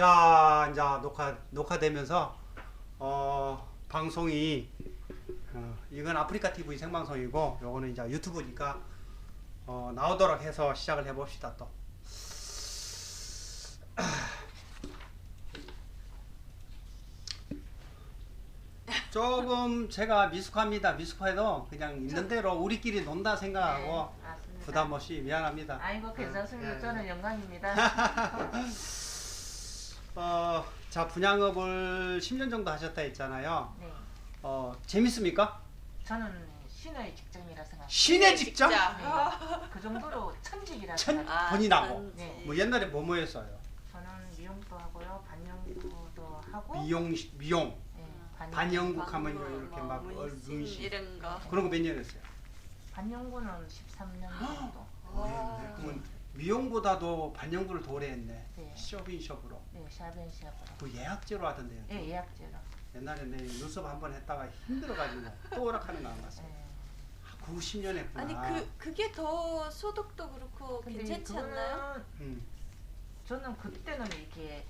자, 이제 녹화되면서 방송이 이건 아프리카 TV 생방송이고 요거는 이제 유튜브니까 나오도록 해서 시작을 해봅시다. 또 조금 제가 미숙합니다. 미숙해도 그냥 있는 대로 우리끼리 논다 생각하고 맞습니다. 부담 없이 미안합니다. 아이고 괜찮습니다. 예. 저는 영광입니다. 자, 분양업을 10년 정도 하셨다 했잖아요. 네, 재밌습니까? 저는 신의 직장이라 생각합니다. 신의 직장? 네, 그 정도로 천직이라 천 생각합니다. 돈이 나고. 네. 뭐 옛날에 뭐 했어요? 저는 미용도 하고요, 반영구도 하고, 미용, 네, 반영국 하면 이렇게 막 문신 이런 거. 그런 거 몇 년 했어요? 반영구는 13년 정도. 와. 그러면 미용보다도 반영구를 더 오래 했네. 네. 쇼핑숍으로. 네, 샵앤샵으로. 그 예약제로 하던데요. 네, 예약제로. 옛날에 내 눈썹 한번 했다가 힘들어가지고 또 오락하는 거 안 갔어요. 네. 90년 했구나. 아니 그게 더 소득도 그렇고 근데 괜찮지 그거는 않나요? 저는 그때는 이렇게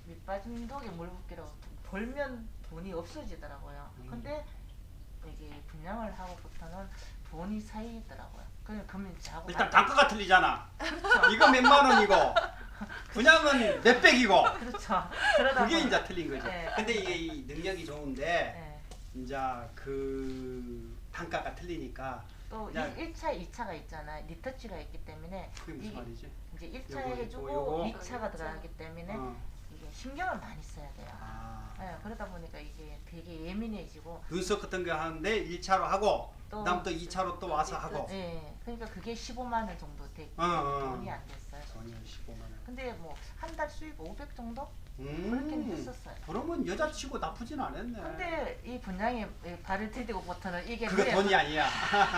밑빠진 독에 물붓기라고 벌면 돈이 없어지더라고요. 근데 이게 분양을 하고부터는 돈이 쌓이더라고요. 그러면 자고 일단 단가가 틀리잖아. 그렇죠. 이거 몇만 원이고 분양은 몇백이고 그렇죠. 그러다 그게 보니- 이제 틀린 거죠. 네. 근데 이게 이 능력이 좋은데 네. 이제 그 단가가 틀리니까 또 야. 1차, 2차가 있잖아요. 리터치가 있기 때문에 그게 무슨 이게 말이지? 이제 1차 요거, 해주고 요거. 2차가 들어가기 때문에 어. 이게 신경을 많이 써야 돼요. 아. 네, 그러다 보니까 이게 되게 예민해지고 눈썹 같은 거 하는데 1차로 하고 또- 그다음 또 2차로 또 와서 하고 네, 그러니까 그게 15만 원 정도 되기 어, 때문에 어. 돈이 안 됐어요. 전혀 15만 원. 근데 뭐 한 달 수입 500 정도 그렇게는 했었어요. 그러면 여자치고 나쁘진 않았네. 근데 이 분양에 발을 디디고부터는 이게 그거 그래- 돈이 아니야.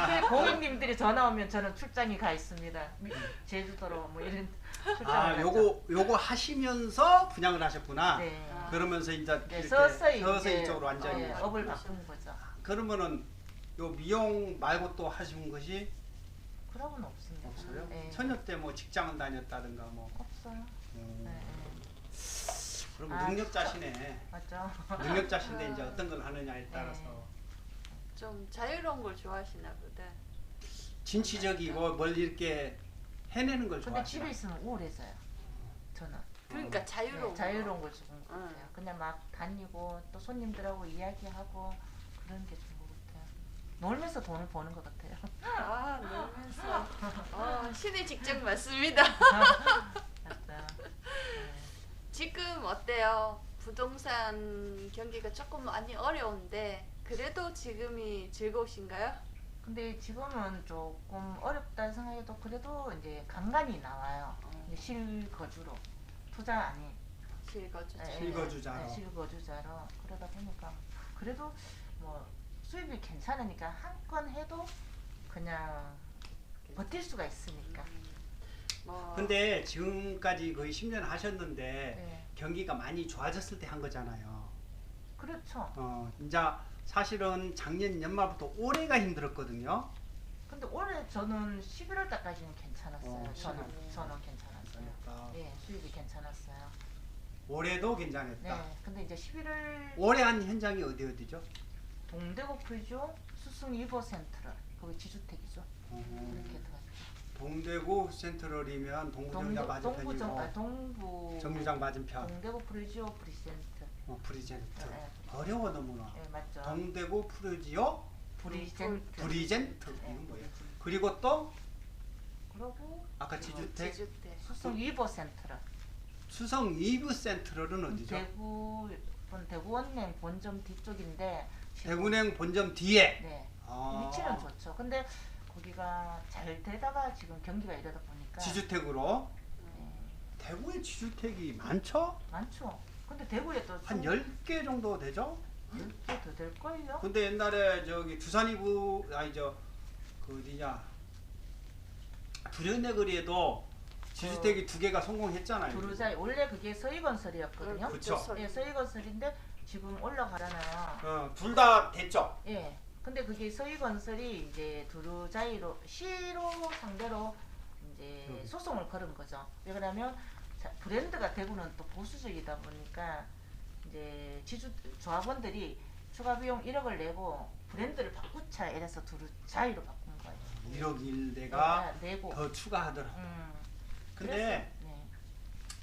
그래 고객님들이 전화 오면 저는 출장이 가 있습니다. 제주도로 뭐 이런 출장을 아, 가죠. 요거 하시면서 분양을 하셨구나. 네. 그러면서 이제 네, 이렇게 서서히 서서히 이제, 이쪽으로 완전히. 네, 업을 바꾼 거죠. 그러면은 요 미용 말고 또 하신 것이 그러고는 없습니다. 없어요? 네. 처녀 때 뭐 직장을 다녔다든가 뭐. 없어요. 네, 그럼 아, 능력자시네. 맞죠. 능력자신데 이제 어떤 걸 하느냐에 따라서 네. 좀 자유로운 걸 좋아하시나 보다. 진취적이고 뭘 이렇게 해내는 걸 근데 좋아하시나. 집에 있으면 우울해져요. 저는. 그러니까 자유로운 네, 자유로운 거. 걸 좋은 것 응. 같아요. 그냥 막 다니고 또 손님들하고 이야기하고 그런 게 좋은 것 같아요. 놀면서 돈을 버는 것 같아요. 아 놀면서. 신의 직장 맞습니다. 맞아요. 네. 지금 어때요? 부동산 경기가 조금 많이 어려운데 그래도 지금이 즐거우신가요? 근데 지금은 조금 어렵다 생각해도 그래도 이제 간간히 나와요. 이제 실거주로 투자 아닌 실거주. 네, 실거주자로. 네, 실거주자로 그러다 보니까 그래도 뭐 수입이 괜찮으니까 한 건 해도 그냥 버틸 수가 있으니까. 뭐 근데 지금까지 거의 10년 하셨는데 네. 경기가 많이 좋아졌을 때 한 거잖아요. 그렇죠. 이제 사실은 작년 연말부터 올해가 힘들었거든요. 근데 올해 저는 11월 달까지는 괜찮았어요. 어, 저는 괜찮았어요. 그러니까 네, 수입이 괜찮았어요. 올해도 괜찮았다. 네, 근데 이제 11월 올해 한 현장이 어디죠? 동대구 프리죠, 수승 이버 센트럴, 거기 지주택이죠. 이렇게 들어가죠. 동대구 센트럴이면 동부정자 맞은편이고 동부 정류장 맞은편. 동대구 프리지오 프리센트. 프리젠트. 네, 어려워 너무나. 네, 맞죠. 동대구 프리지오 프리센트. 프리젠트. 네, 이건 뭐예요? 프리젠트. 그리고 또 그리고 아까 지주택 지주택. 수승 이버 센트럴. 수성 이브 센트럴은 어디죠? 대구 원냉 본점 뒤쪽인데 지금- 대구냉 본점 뒤에. 네. 아. 위치는 좋죠. 근데 거기가 잘 되다가 지금 경기가 이러다 보니까 지주택으로. 네, 대구에 지주택이 많죠? 많죠. 근데 대구에 또 한 10개 정도 되죠? 10개 더 될걸요? 근데 옛날에 저기 두산 이브 그 어디냐 두련내 거리에도 지주택이 2개가 성공했잖아요. 두루자이 원래 그게 서희건설이었거든요. 그쵸. 예, 서희건설인데 지금 올라가잖아요. 둘 다 됐죠. 예. 근데 그게 서희건설이 이제 두루자이로 시로 상대로 이제 소송을 걸은 거죠. 왜 그러면 브랜드가 대구는 또 보수적이다 보니까 이제 지주 조합원들이 추가 비용 1억을 내고 브랜드를 바꾸자 이래서 두루자이로 바꾼 거예요. 1억 1대가 내고. 더 추가하더라고. 근데 그래서, 네.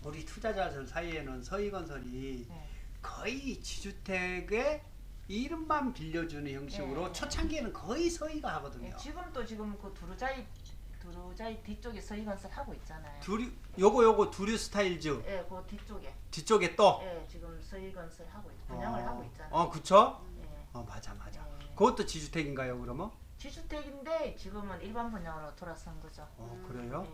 우리 투자자들 사이에는 서희건설이 네. 거의 지주택의 이름만 빌려주는 형식으로 네. 초창기에는 거의 서희가 하거든요. 네, 지금도 지금 그 두루자이 뒤쪽에 서희건설 하고 있잖아요. 요거 두류 스타일즈 예, 그 뒤쪽에. 뒤쪽에 또. 예, 지금 서희건설 하고 분양을 하고 있잖아요. 그쵸? 예. 맞아. 예. 그것도 지주택인가요, 그러면? 지주택인데 지금은 일반 분양으로 돌아선 거죠. 그래요?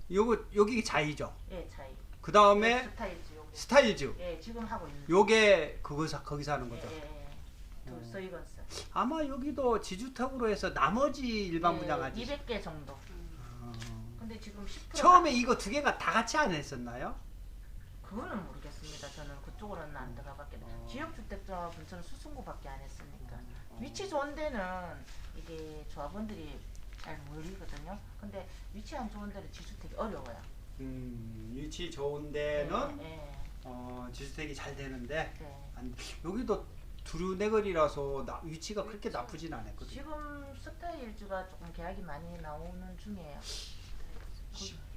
예, 여기 자이죠. 예, 차이. 그 다음에 스타일즈 요게. 스타일즈. 예, 지금 하고 있는. 요게 거기서 하는 거죠. 예. 서희건설. 아마 여기도 지주택으로 해서 나머지 일반 분양하지. 200개 정도. 근데 지금 10% 처음에 이거 두 개가 다 같이 안 했었나요? 그거는 모르겠습니다. 저는 그쪽으로는 안 들어가봤겠네. 지역주택조합은 저는 수승구밖에 안 했으니까. 위치 좋은 데는 이게 조합원들이 잘 모르거든요. 근데 위치 안 좋은 데는 지주택이 어려워요. 위치 좋은 데는 예. 지주택이 잘 되는데 네. 여기도 두루내거리라서 위치가 그렇게 나쁘진 않았거든요. 지금 스타일즈가 조금 계약이 많이 나오는 중이에요.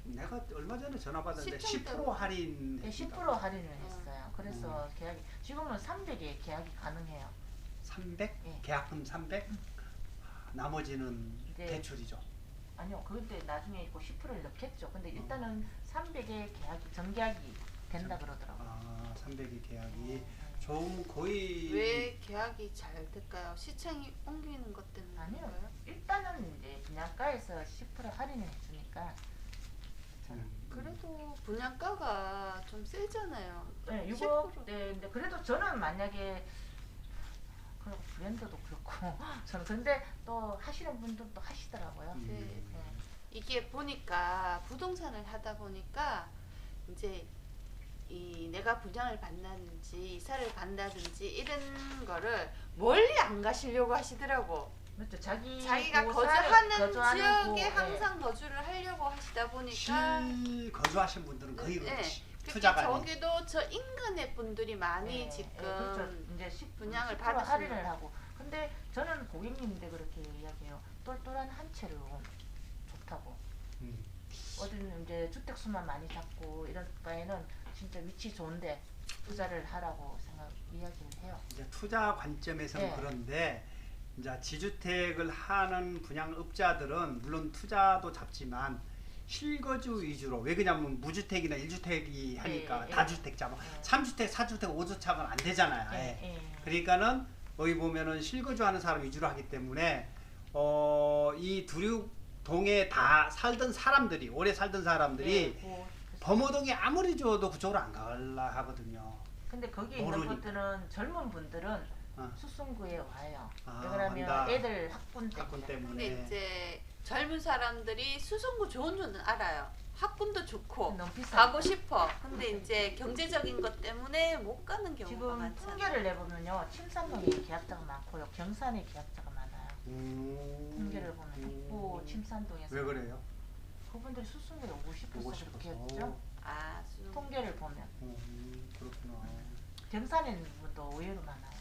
내가 얼마 전에 전화 받았는데 시청 10% 할인. 네, 10% 할인을 했어요. 그래서 계약이 지금은 300에 계약이 가능해요. 300? 예. 계약금 300? 나머지는 네. 대출이죠. 아니요, 그때 나중에 그 10%를 넣겠죠. 근데 일단은 300에 계약이 된다 그러더라고요. 300의 계약이 좀 거의 왜 계약이 잘 될까요? 시청이 옮기는 것 때문인가요? 아니요. 일단은 이제 분양가에서 10% 할인을 해주니까. 그래도 분양가가 좀 세잖아요. 네, 이거 10%. 네, 근데 그래도 저는 만약에 그리고 브랜드도 그렇고 저는 근데 또 하시는 분들도 하시더라고요. 네. 네. 이게 보니까 부동산을 하다 보니까 이제 내가 분양을 받는지 이사를 간다든지 이런 거를 멀리 안 가시려고 하시더라고. 그렇죠. 자기가 거주하는 거주하는 지역에 네. 항상 거주를 하려고 하시다 보니까 거주하신 분들은 거의 네. 그렇지. 특히 투자가 저기도 저 인근의 분들이 많이 지금 그렇죠. 이제 분양을 10% 받으시는 할인을 하고. 근데 저는 고객님인데 그렇게 이야기해요. 똘똘한 한 채로 좋다고. 어디는 이제 주택 수만 많이 잡고 이럴 바에는 진짜 위치 좋은데 투자를 하라고 이야기를 해요. 이제 투자 관점에서는 네. 그런데 이제 지주택을 하는 분양업자들은 물론 투자도 잡지만 실거주 위주로 왜 그러냐면 무주택이나 1주택이 하니까 예, 예. 다주택 잡아 예. 3주택, 4주택, 5주택은 안 되잖아요. 예. 그러니까는 여기 보면은 실거주하는 사람 위주로 하기 때문에 이 두류동에 다 살던 사람들이 오래 살던 사람들이 범어동에 아무리 줘도 그쪽으로 안 갈라 하거든요. 근데 거기 있는 모르니까. 분들은 젊은 분들은 수성구에 와요. 왜 그러면 간다. 애들 학군 때문에. 근데 이제 젊은 사람들이 수성구 좋은 줄은 알아요. 학군도 좋고 너무 비싸. 가고 싶어. 근데 이제 경제적인 것 때문에 못 가는 경우가 지금 많잖아요. 통계를 내보면요, 침산동에 계약자가 많고요, 경산에 계약자가 많아요. 통계를 보면 북부 침산동에서 왜 그래요? 그분들이 수성구에 오고 싶어서 보고 싶어서. 그렇겠죠. 수성구. 통계를 보면 그렇구나. 경산에 있는 분도 의외로 많아요.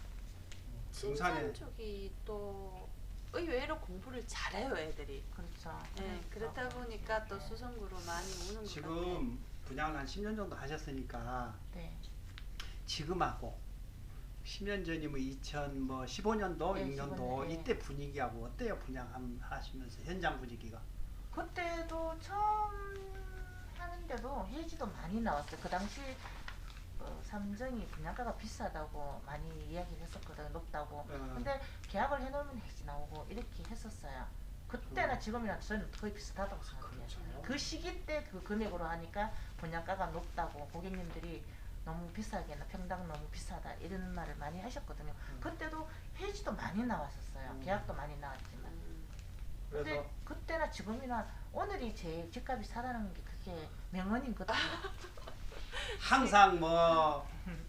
침산 쪽이 또 의외로 공부를 잘해요, 애들이. 그렇죠. 네, 그렇다 보니까 또 수성구로 많이 오는 것 같아요. 지금 분양을 한 10년 정도 하셨으니까 네. 지금하고 10년 전이면 2015년도, 네, 6년도 15년, 네. 이때 분위기하고 어때요? 분양하시면서 현장 분위기가? 그때도 처음 하는데도 해지도 많이 나왔어요. 그 당시 삼정이 분양가가 비싸다고 많이 이야기를 했었거든요. 높다고. 근데 계약을 해놓으면 해지 나오고 이렇게 했었어요. 그때나 지금이랑 저는 거의 비슷하다고 생각해요. 그렇죠. 그 시기 때 그 금액으로 하니까 분양가가 높다고 고객님들이 너무 비싸게나 평당 너무 비싸다 이런 말을 많이 하셨거든요. 그때도 해지도 많이 나왔었어요. 계약도 많이 나왔지만. 근데 그래서 그때나 지금이나 오늘이 제일 집값이 살아나는 게 그게 명언인 것 같아요. 항상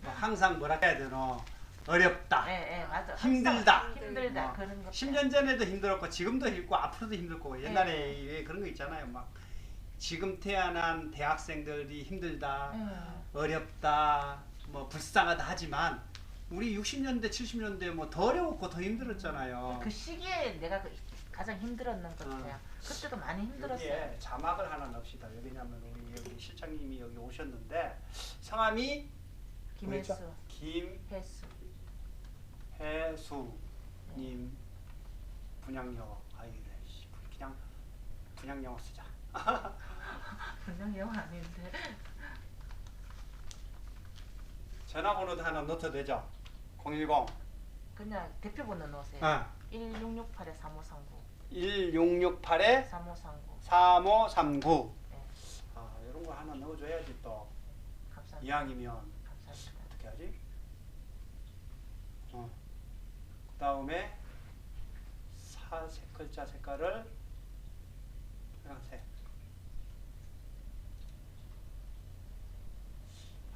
항상 뭐라 해야 되나 어렵다. 예, 맞아. 힘들다. 힘들다. 그런 거. 10년 전에도 힘들었고 지금도 힘들고 앞으로도 힘들 거고 옛날에 왜 그런 거 있잖아요. 막 지금 태어난 대학생들이 힘들다, 예. 어렵다, 뭐 불쌍하다 하지만 우리 60년대, 70년대 뭐 더 어려웠고 더 힘들었잖아요. 그 시기에 내가 가장 힘들었는 것 같아요. 그때도 많이 힘들었어요. 여기에 자막을 하나 넣읍시다. 왜냐면 우리 여기 실장님이 여기 오셨는데 성함이 김혜수, 뭐였죠? 혜수. 김혜수님 분양영어. 아이 그냥 분양영어 쓰자. 분명 영어 아닌데. 전화번호도 하나 넣어도 되죠? 010 그냥 대표번호 넣으세요. 1668에 3539. 1668에 3539. 3539. 네. 이런 거 하나 넣어줘야지 또. 감사합니다. 이왕이면 감사합니다. 어떻게 하지? 그 다음에 글자 색깔을 빨간색.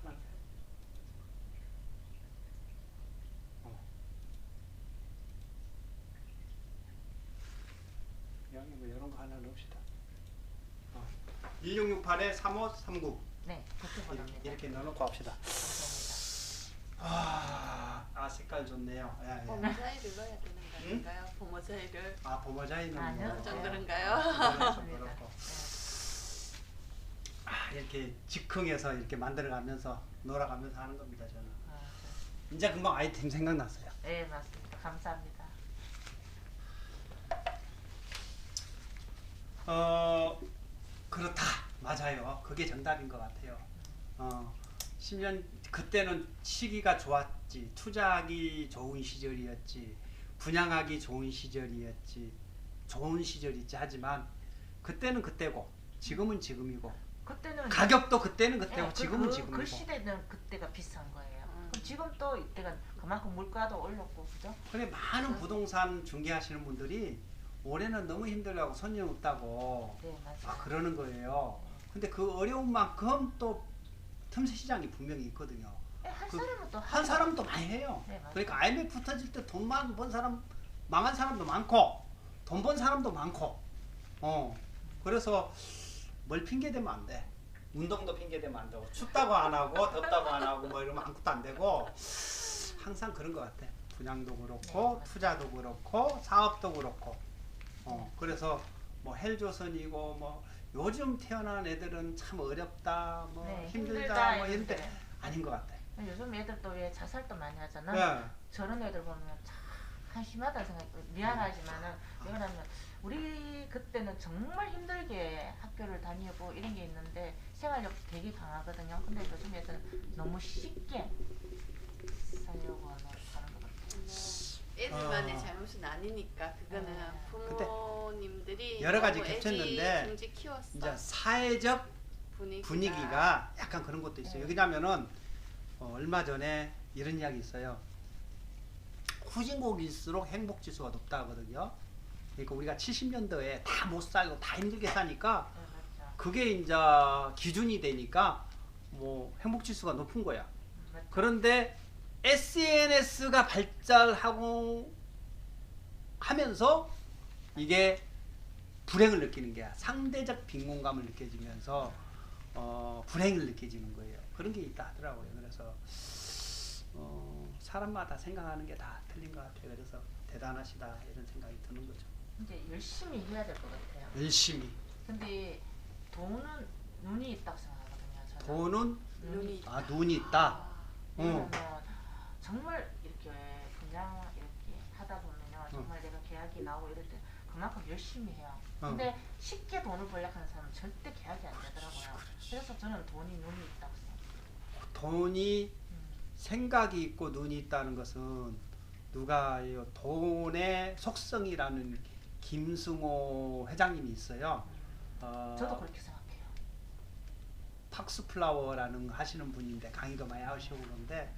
파란색. 이왕이면 이런 거 하나 넣읍시다. 1668에 3539. 네, 대표번호입니다. 이렇게 넣어놓고 합시다. 감사합니다. 색깔 좋네요. 예, 예. 보모자이를 넣어야 되는 거 아닌가요? 보모자이를 보모자이는 아니요. 뭐 그 정도인가요? 맞습니다. 그렇고. 이렇게 즉흥해서 이렇게 만들어가면서 놀아가면서 하는 겁니다. 저는 이제 금방 아이템 생각났어요. 네, 맞습니다. 감사합니다. 그렇다. 맞아요. 그게 정답인 것 같아요. 10년 그때는 시기가 좋았지. 투자하기 좋은 시절이었지. 분양하기 좋은 시절이었지. 좋은 시절이지. 하지만 그때는 그때고 지금은 지금이고 그때는 가격도 그때는 그때고 네, 지금은 지금이고. 그 시대는 그때가 비싼 거예요. 그럼 지금 또 이때가 그만큼 물가도 올랐고 그죠? 그래 많은 부동산 중개하시는 분들이 올해는 너무 힘들다고 손님 없다고 네, 맞아요. 그러는 거예요. 근데 그 어려운 만큼 또 틈새 시장이 분명히 있거든요. 네, 한 그 사람은 또 한 하죠. 사람도 많이 해요. 네, 맞아요. 그러니까 IMF 터질 때 돈만 번 사람 망한 사람도 많고 돈 번 사람도 많고 그래서 뭘 핑계 대면 안 돼. 운동도 핑계 대면 안 되고 춥다고 안 하고 덥다고 안 하고 뭐 이러면 아무것도 안 되고 항상 그런 것 같아. 분양도 그렇고 네, 투자도 그렇고 사업도 그렇고 그래서 뭐 헬조선이고 뭐 요즘 태어난 애들은 참 어렵다 뭐 네, 힘들다 뭐 이런데. 이런데 아닌 것 같아. 요즘 애들 또 왜 자살도 많이 하잖아. 네. 저런 애들 보면 참 한심하다 생각. 미안하지만은 왜냐면 우리 그때는 정말 힘들게 학교를 다니고 이런 게 있는데 생활력 되게 강하거든요. 근데 요즘 애들은 너무 쉽게 살려고 하는 것 같아요. 애들만의 잘못은 아니니까 그거는 부모님들이 여러 가지 너무 겹쳤는데 애지중지 키웠어. 이제 사회적 분위기가 약간 그런 것도 있어요. 왜냐면은 얼마 전에 이런 이야기 있어요. 후진국일수록 행복 지수가 높다 하거든요. 그러니까 우리가 70년대에 다 못 살고 다 힘들게 사니까 네, 맞죠. 그게 이제 기준이 되니까 뭐 행복 지수가 높은 거야. 맞죠. 그런데 SNS가 발달하고 하면서 이게 불행을 느끼는 게 상대적 빈곤감을 느껴지면서 불행을 느껴지는 거예요. 그런 게 있다 하더라고요. 그래서 사람마다 생각하는 게 다 틀린 것 같아요. 그래서 대단하시다 이런 생각이 드는 거죠. 이제 열심히 해야 될 것 같아요. 열심히. 근데 돈은 눈이 있다고 생각하거든요. 저는. 돈은 눈이 눈이 있다. 왜냐면 정말 이렇게 그냥 이렇게 하다 보면요 정말 내가 계약이 나오고 이럴 때 그만큼 열심히 해요. 근데 쉽게 돈을 벌려고 하는 사람은 절대 계약이 안 되더라고요. 그래서 저는 돈이 눈이 있다고 생각해요. 돈이 생각이 있고 눈이 있다는 것은 누가 이 돈의 속성이라는 김승호 회장님이 있어요. 저도 그렇게 생각해요. 팍스플라워라는 하시는 분인데 강의도 많이 하시고 그러는데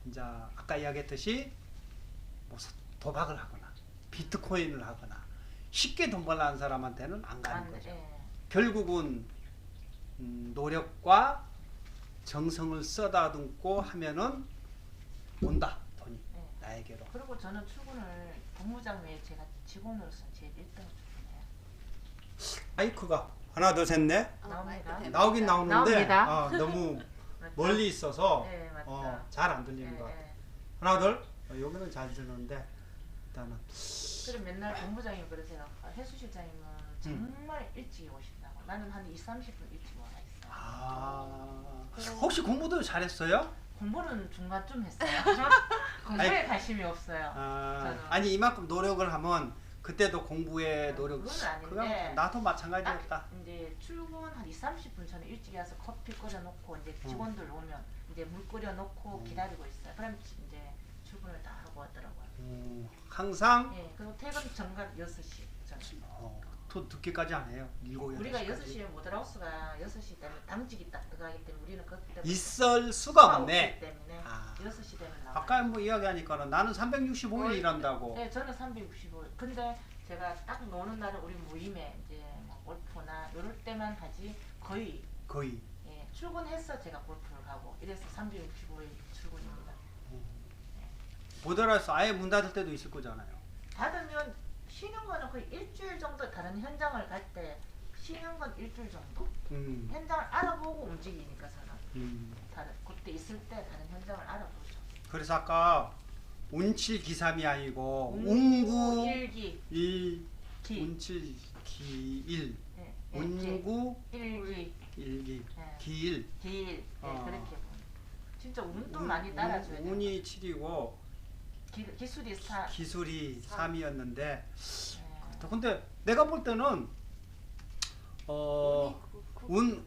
이제 아까 이야기했듯이 뭐 도박을 하거나 비트코인을 하거나 쉽게 돈 벌라는 사람한테는 안 가는 거죠. 결국은 노력과 정성을 쏟아붓고 하면은 온다 돈이 나에게로. 그리고 저는 출근을 본부장 외에 제가 직원으로서 제일 1등을 출근해요. 마이크가 하나 둘 셋 넷. 나옵니다. 나오긴 나오는데 나옵니다. 너무 맞죠? 멀리 있어서 네, 맞죠. 잘 안 들리는 예, 것 같아요. 예. 하나 둘. 여기는 잘 들리는데 일단은 그럼 맨날 본부장님 그러세요. 혜수 실장님은 정말 일찍 오신다고. 나는 한 2, 30분 일찍 와 있어요. 혹시 공부도 잘했어요? 공부는 중간쯤 했어요. 공부에 관심이 없어요. 저는. 아니 이만큼 노력을 하면 그때도 공부에 노력. 그건 아닌데 그건 나도 마찬가지였다. 딱 이제 출근 한 2, 30분 전에 일찍 와서 커피 끓여 놓고 이제 직원들 오면 이제 물 끓여 놓고 기다리고 있어요. 그럼 이제 출근을 다 하고 왔더라고요. 항상 예, 그리고 퇴근 전각 6시 저는. 또 늦게까지 안 해요. 7, 8시까지. 우리가 6시에 모델하우스가 6시 때문에 당직이 딱 들어가기 때문에 우리는 그때 있을 수가 없네. 때문에 6시 되면 나와요. 아까 뭐 이야기하니까는 나는 365일 일한다고. 네, 저는 365일. 근데 제가 딱 노는 날은 우리 모임에 이제 뭐 골프나 이럴 때만 하지 거의 예, 출근해서 제가 골프를 가고 이래서 365일 출근입니다. 모델하우스 아예 문 닫을 때도 있을 거잖아요. 닫으면 쉬는 거는 거의 일주일 정도 다른 현장을 갈 때 쉬는 건 일주일 정도. 현장을 알아보고 움직이니까 저는 다른 그때 있을 때 다른 현장을 알아보죠. 그래서 아까 운칠기삼이 아니고 운구 운구 일기 기. 운칠기일 예, 운구 일기 일기 예. 기일 기일 예, 그렇게 보면 진짜 운도 운- 많이 따라줘야 돼요. 운이 7이고 기술이 4. 기술이 삼. 3이었는데 예. 근데 내가 볼 때는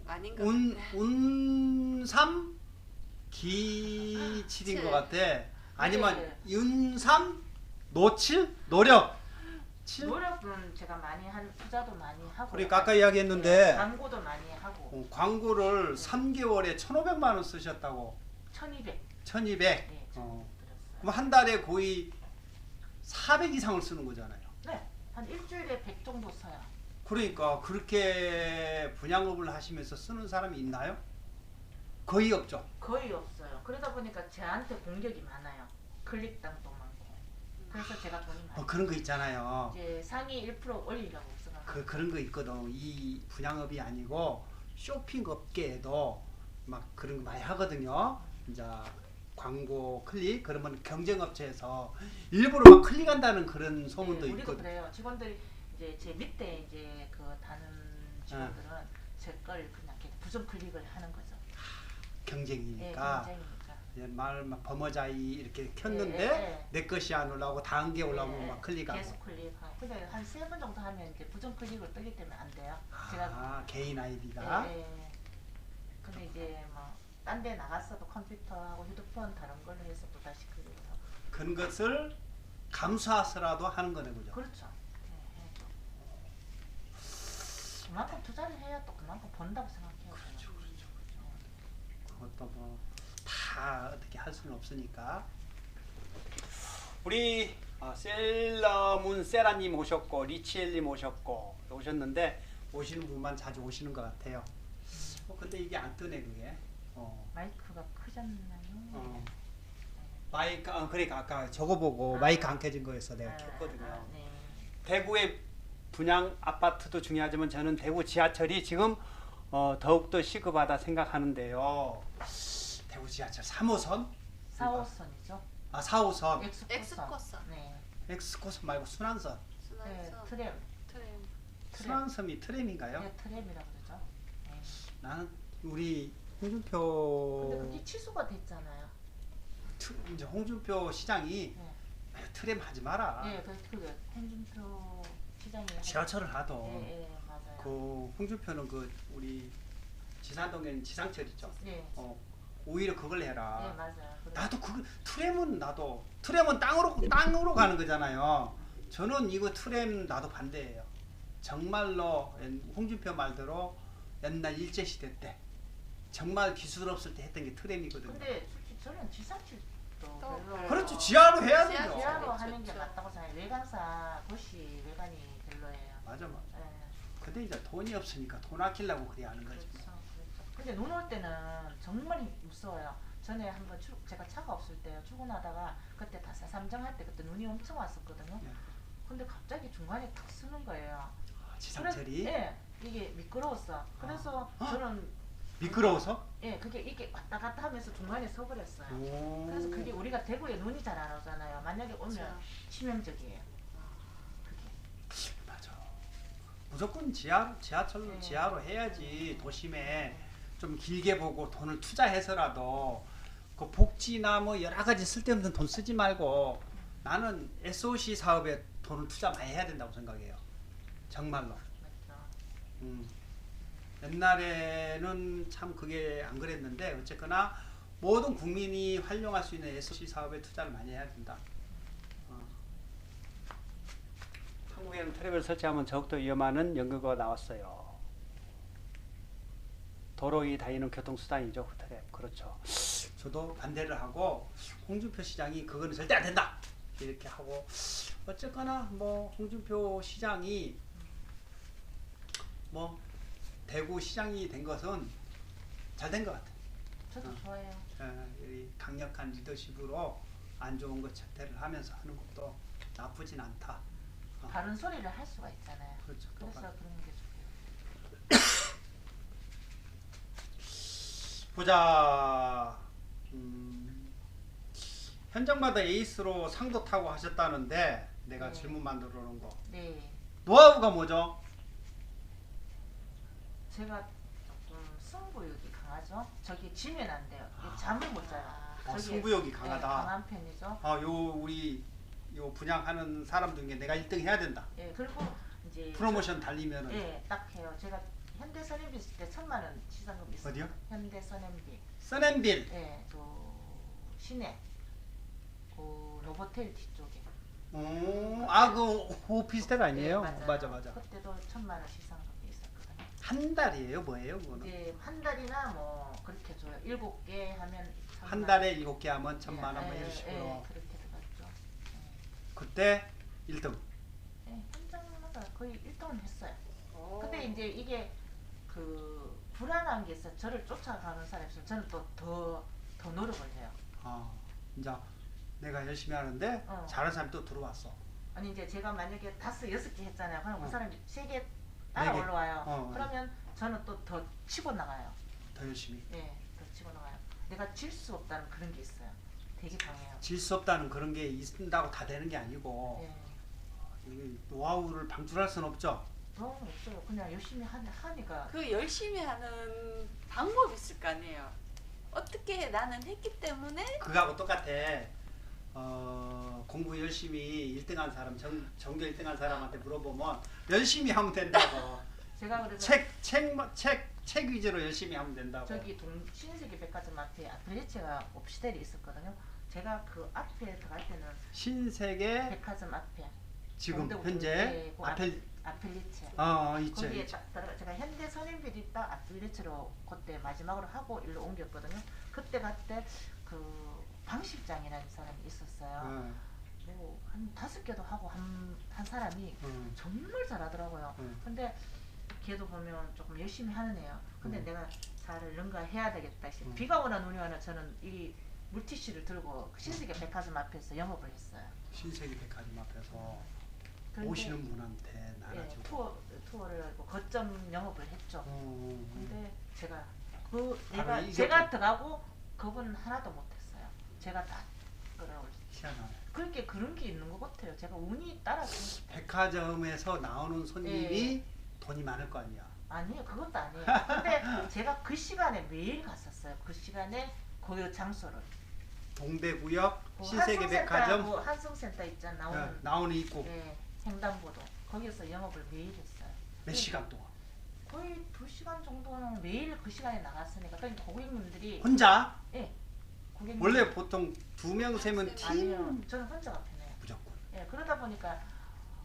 아닌 것 같아. 운삼 기칠인 것 같아. 아니면 네. 윤삼 노칠 노력 7. 노력은 제가 많이 한 투자도 많이 하고 그러니까 아까 이야기했는데 광고도 많이 하고 광고를 3개월에 1,500만 원 쓰셨다고. 1200. 1,200. 네, 어. 들었어요. 그럼 한 달에 거의 400 이상을 쓰는 거잖아요. 네. 한 일주일에 100 정도 써요. 그러니까 그렇게 분양업을 하시면서 쓰는 사람이 있나요? 거의 없죠. 거의 없어요. 그러다 보니까 저한테 공격이 많아요. 클릭당도 많고. 그래서 제가 돈이 많아요. 그런 거 있잖아요. 이제 상위 1% 올리려고 생각하고. 그런 거 있거든. 이 분양업이 아니고 쇼핑 업계에도 막 그런 거 많이 하거든요. 이제 광고 클릭 그러면 경쟁업체에서 일부러 막 클릭한다는 그런 소문도 네, 우리도 있거든. 그래요. 직원들이 이제 제 밑에 이제 그 다른 직원들은 제 걸 그냥 이렇게 부정 클릭을 하는 거죠. 경쟁이니까. 네, 경쟁이니까. 막 버머자이 이렇게 켰는데 내 것이 안 올라오고 다음 게 올라오면 막 클릭하고. 계속 클릭하고. 근데 한 3번 정도 하면 이제 부정 클릭을 뜨기 때문에 안 돼요. 개인 아이디가. 근데 이제 뭐 딴 데 나갔어도 컴퓨터하고 휴대폰 다른 걸로 해서 또 다시 클릭을 하고. 그런 것을 감수하서라도 하는 거네, 그죠? 그렇죠. 그만큼 투자를 해야 또 그만큼 번다고 생각해요. 그렇죠. 그것도 뭐 다 어떻게 할 수는 없으니까. 우리 셀러문 세라님 오셨고 리치엘님 오셨는데 오시는 분만 자주 오시는 것 같아요. 근데 이게 안 뜨네 그게. 마이크가 크잖아요. 마이크 그러니까 아까 저거 보고 마이크 안 켜진 거에서 내가 켰거든요. 네. 대구의 분양 아파트도 중요하지만 저는 대구 지하철이 지금 더욱더 시급하다 생각하는데요. 대구 지하철 3호선? 4호선이죠. 4호선. 엑스코선. 네. 엑스코선 말고 순환선. 네, 순환선. 트램. 순환선이 트램인가요? 네, 트램이라고 그러죠. 네. 나는 우리 홍준표 근데 그게 취소가 됐잖아요. 이제 홍준표 시장이 네. 트램 하지 마라. 네, 그게 홍준표 시장이 지하철을 하도. 네, 맞아요. 그 홍준표는 그 우리 지산동에 지상철 있죠. 네. 오히려 그걸 해라. 네, 맞아요. 나도 트램은 땅으로 가는 거잖아요. 저는 이거 트램 나도 반대예요. 정말로 홍준표 말대로 옛날 일제 시대 때 정말 기술 없을 때 했던 게 트램이거든요. 근데 솔직히 저는 지상철도 별로. 그렇죠. 지하로 해야 지하- 되죠. 지하로 그렇죠. 하는 게 맞다고 생각해요. 외관사 도시 외관이 별로예요. 맞아. 네. 근데 이제 돈이 없으니까 돈 아끼려고 그래 하는 거지. 그렇죠. 근데 눈 올 때는 정말 무서워요. 전에 한번 제가 차가 없을 때 출근하다가 그때 다사삼정 할 때 그때 눈이 엄청 왔었거든요. 네. 근데 갑자기 중간에 탁 쓰는 거예요. 지상철이. 네. 이게 미끄러웠어. 그래서 저는 미끄러워서? 예, 그게 이게 왔다 갔다 하면서 중간에 서버렸어요. 오. 그래서 그게 우리가 대구에 눈이 잘 안 오잖아요. 만약에 오면 그렇죠. 치명적이에요. 그게. 맞아. 무조건 지하철로 네. 지하로 해야지. 도심에 좀 길게 보고 돈을 투자해서라도 그 복지나 뭐 여러 가지 쓸데없는 돈 쓰지 말고 나는 SOC 사업에 돈을 투자 많이 해야 된다고 생각해요. 정말로. 맞죠. 옛날에는 참 그게 안 그랬는데 어쨌거나 모든 국민이 활용할 수 있는 SOC 사업에 투자를 많이 해야 된다. 한국에는 트랩을 설치하면 더욱더 위험한 연구가 나왔어요. 도로 위 다니는 교통수단이죠. 트랩. 그렇죠. 저도 반대를 하고 홍준표 시장이 그거는 절대 안 된다. 이렇게 하고 어쨌거나 뭐 홍준표 시장이 뭐 대구 시장이 된 것은 잘 된 것 같아요. 저도 좋아해요. 이 강력한 리더십으로 안 좋은 것 차태를 하면서 하는 것도 나쁘진 않다. 다른 소리를 할 수가 있잖아요. 그렇죠. 그래서 똑같아요. 그런 게 좋아요. 보자. 현장마다 에이스로 상도 타고 하셨다는데 내가 네. 질문 만들어 놓은 거. 네, 노하우가 뭐죠? 제가 조금 승부욕이 강하죠. 저기 지면 안 돼요. 이게 잠을 못 자요. 저기, 승부욕이 네, 강하다. 강한 편이죠. 요 우리 요 분양하는 사람 중에 내가 1등 해야 된다. 예, 그리고 이제 프로모션 달리면은 예, 딱 해요. 제가 현대 선행비 있을 때 1,000만 원 시상금 있어요. 어디요? 현대 선행비. 써낸빌. 예, 또 시내. 그 노보텔 뒤쪽에. 그 오피스텔 아니에요? 네, 맞아 맞아. 그때도 1,000만 원 시상금이 있었거든요. 한 달이에요, 뭐예요, 그거는? 이제 한 달이나 뭐 그렇게 줘요. 7개 하면 1,000만 한 원. 달에 7개 하면 1,000만 원 뭐 예, 이런 식으로. 그렇게 들어갔죠. 그때 1등. 예, 현장마다 거의 1등은 했어요. 오. 근데 이제 이게 그 불안한 게 있어요. 저를 쫓아가는 사람이 있으면 저는 또 더 노력을 해요. 이제 내가 열심히 하는데 잘하는 사람이 또 들어왔어. 아니 이제 제가 만약에 5, 6개 했잖아요. 그럼 그 사람이 3개 네 따라 개. 올라와요. 그러면 저는 또 더 치고 나가요. 더 열심히. 예, 더 치고 나가요. 내가 질 수 없다는 그런 게 있어요. 되게 강해요. 질 수 없다는 그런 게 있다고 다 되는 게 아니고 예. 이 노하우를 방출할 수는 없죠. 없어요. 그냥 열심히 하니까. 그 열심히 하는 방법이 있을 거 아니에요. 어떻게 나는 했기 때문에 그거하고 똑같아. 공부 열심히 1등한 사람, 전교 1등한 사람한테 물어보면 열심히 하면 된다고. 제가 그래서 책 위주로 열심히 하면 된다고. 저기 신세계 백화점 앞에 아틀레체가 옵시텔이 있었거든요. 제가 그 앞에 들어갈 때는 신세계 백화점 앞에 지금 동대구 현재 그 아틀레체 있죠. 거기에 있죠. 딱 들어가 제가 현대 선임비리 딱 아틀레체로 그때 마지막으로 하고 일로 옮겼거든요. 그때 갈 때 그 방실장이라는 사람이 있었어요. 뭐 한 5개도 하고 한 사람이 정말 잘하더라고요. 근데 걔도 보면 조금 열심히 하는 애요. 근데 내가 잘 능가해야 되겠다 싶어. 비가 오나 눈이 오나 저는 이 물티슈를 들고 신세계 백화점 앞에서 영업을 했어요. 신세계 백화점 앞에서 그런데, 오시는 분한테 나눠주고. 투어를 하고 거점 영업을 했죠. 근데 제가 바로 제가 들어가고 그분은 하나도 못했어요. 제가 다 끌어올. 희한하네. 그렇게 그런 게 있는 것 같아요. 제가 운이 따라서. 백화점에서 나오는 손님이 돈이 많을 거 아니야. 아니에요. 그것도 아니에요. 근데 제가 그 시간에 매일 갔었어요. 그 시간에 그 장소를. 동대구역 그 신세계 백화점 한성센터 있잖아. 나오는 입구. 네, 횡단보도. 거기서 영업을 매일 했어요. 몇 시간 동안? 거의 2시간 정도는 매일 그 시간에 나갔으니까 그러니까 고객님들이 혼자? 예. 고객님 원래 보통 2명, 3명 팀 아니요. 저는 혼자가 편해요. 무조건. 예, 그러다 보니까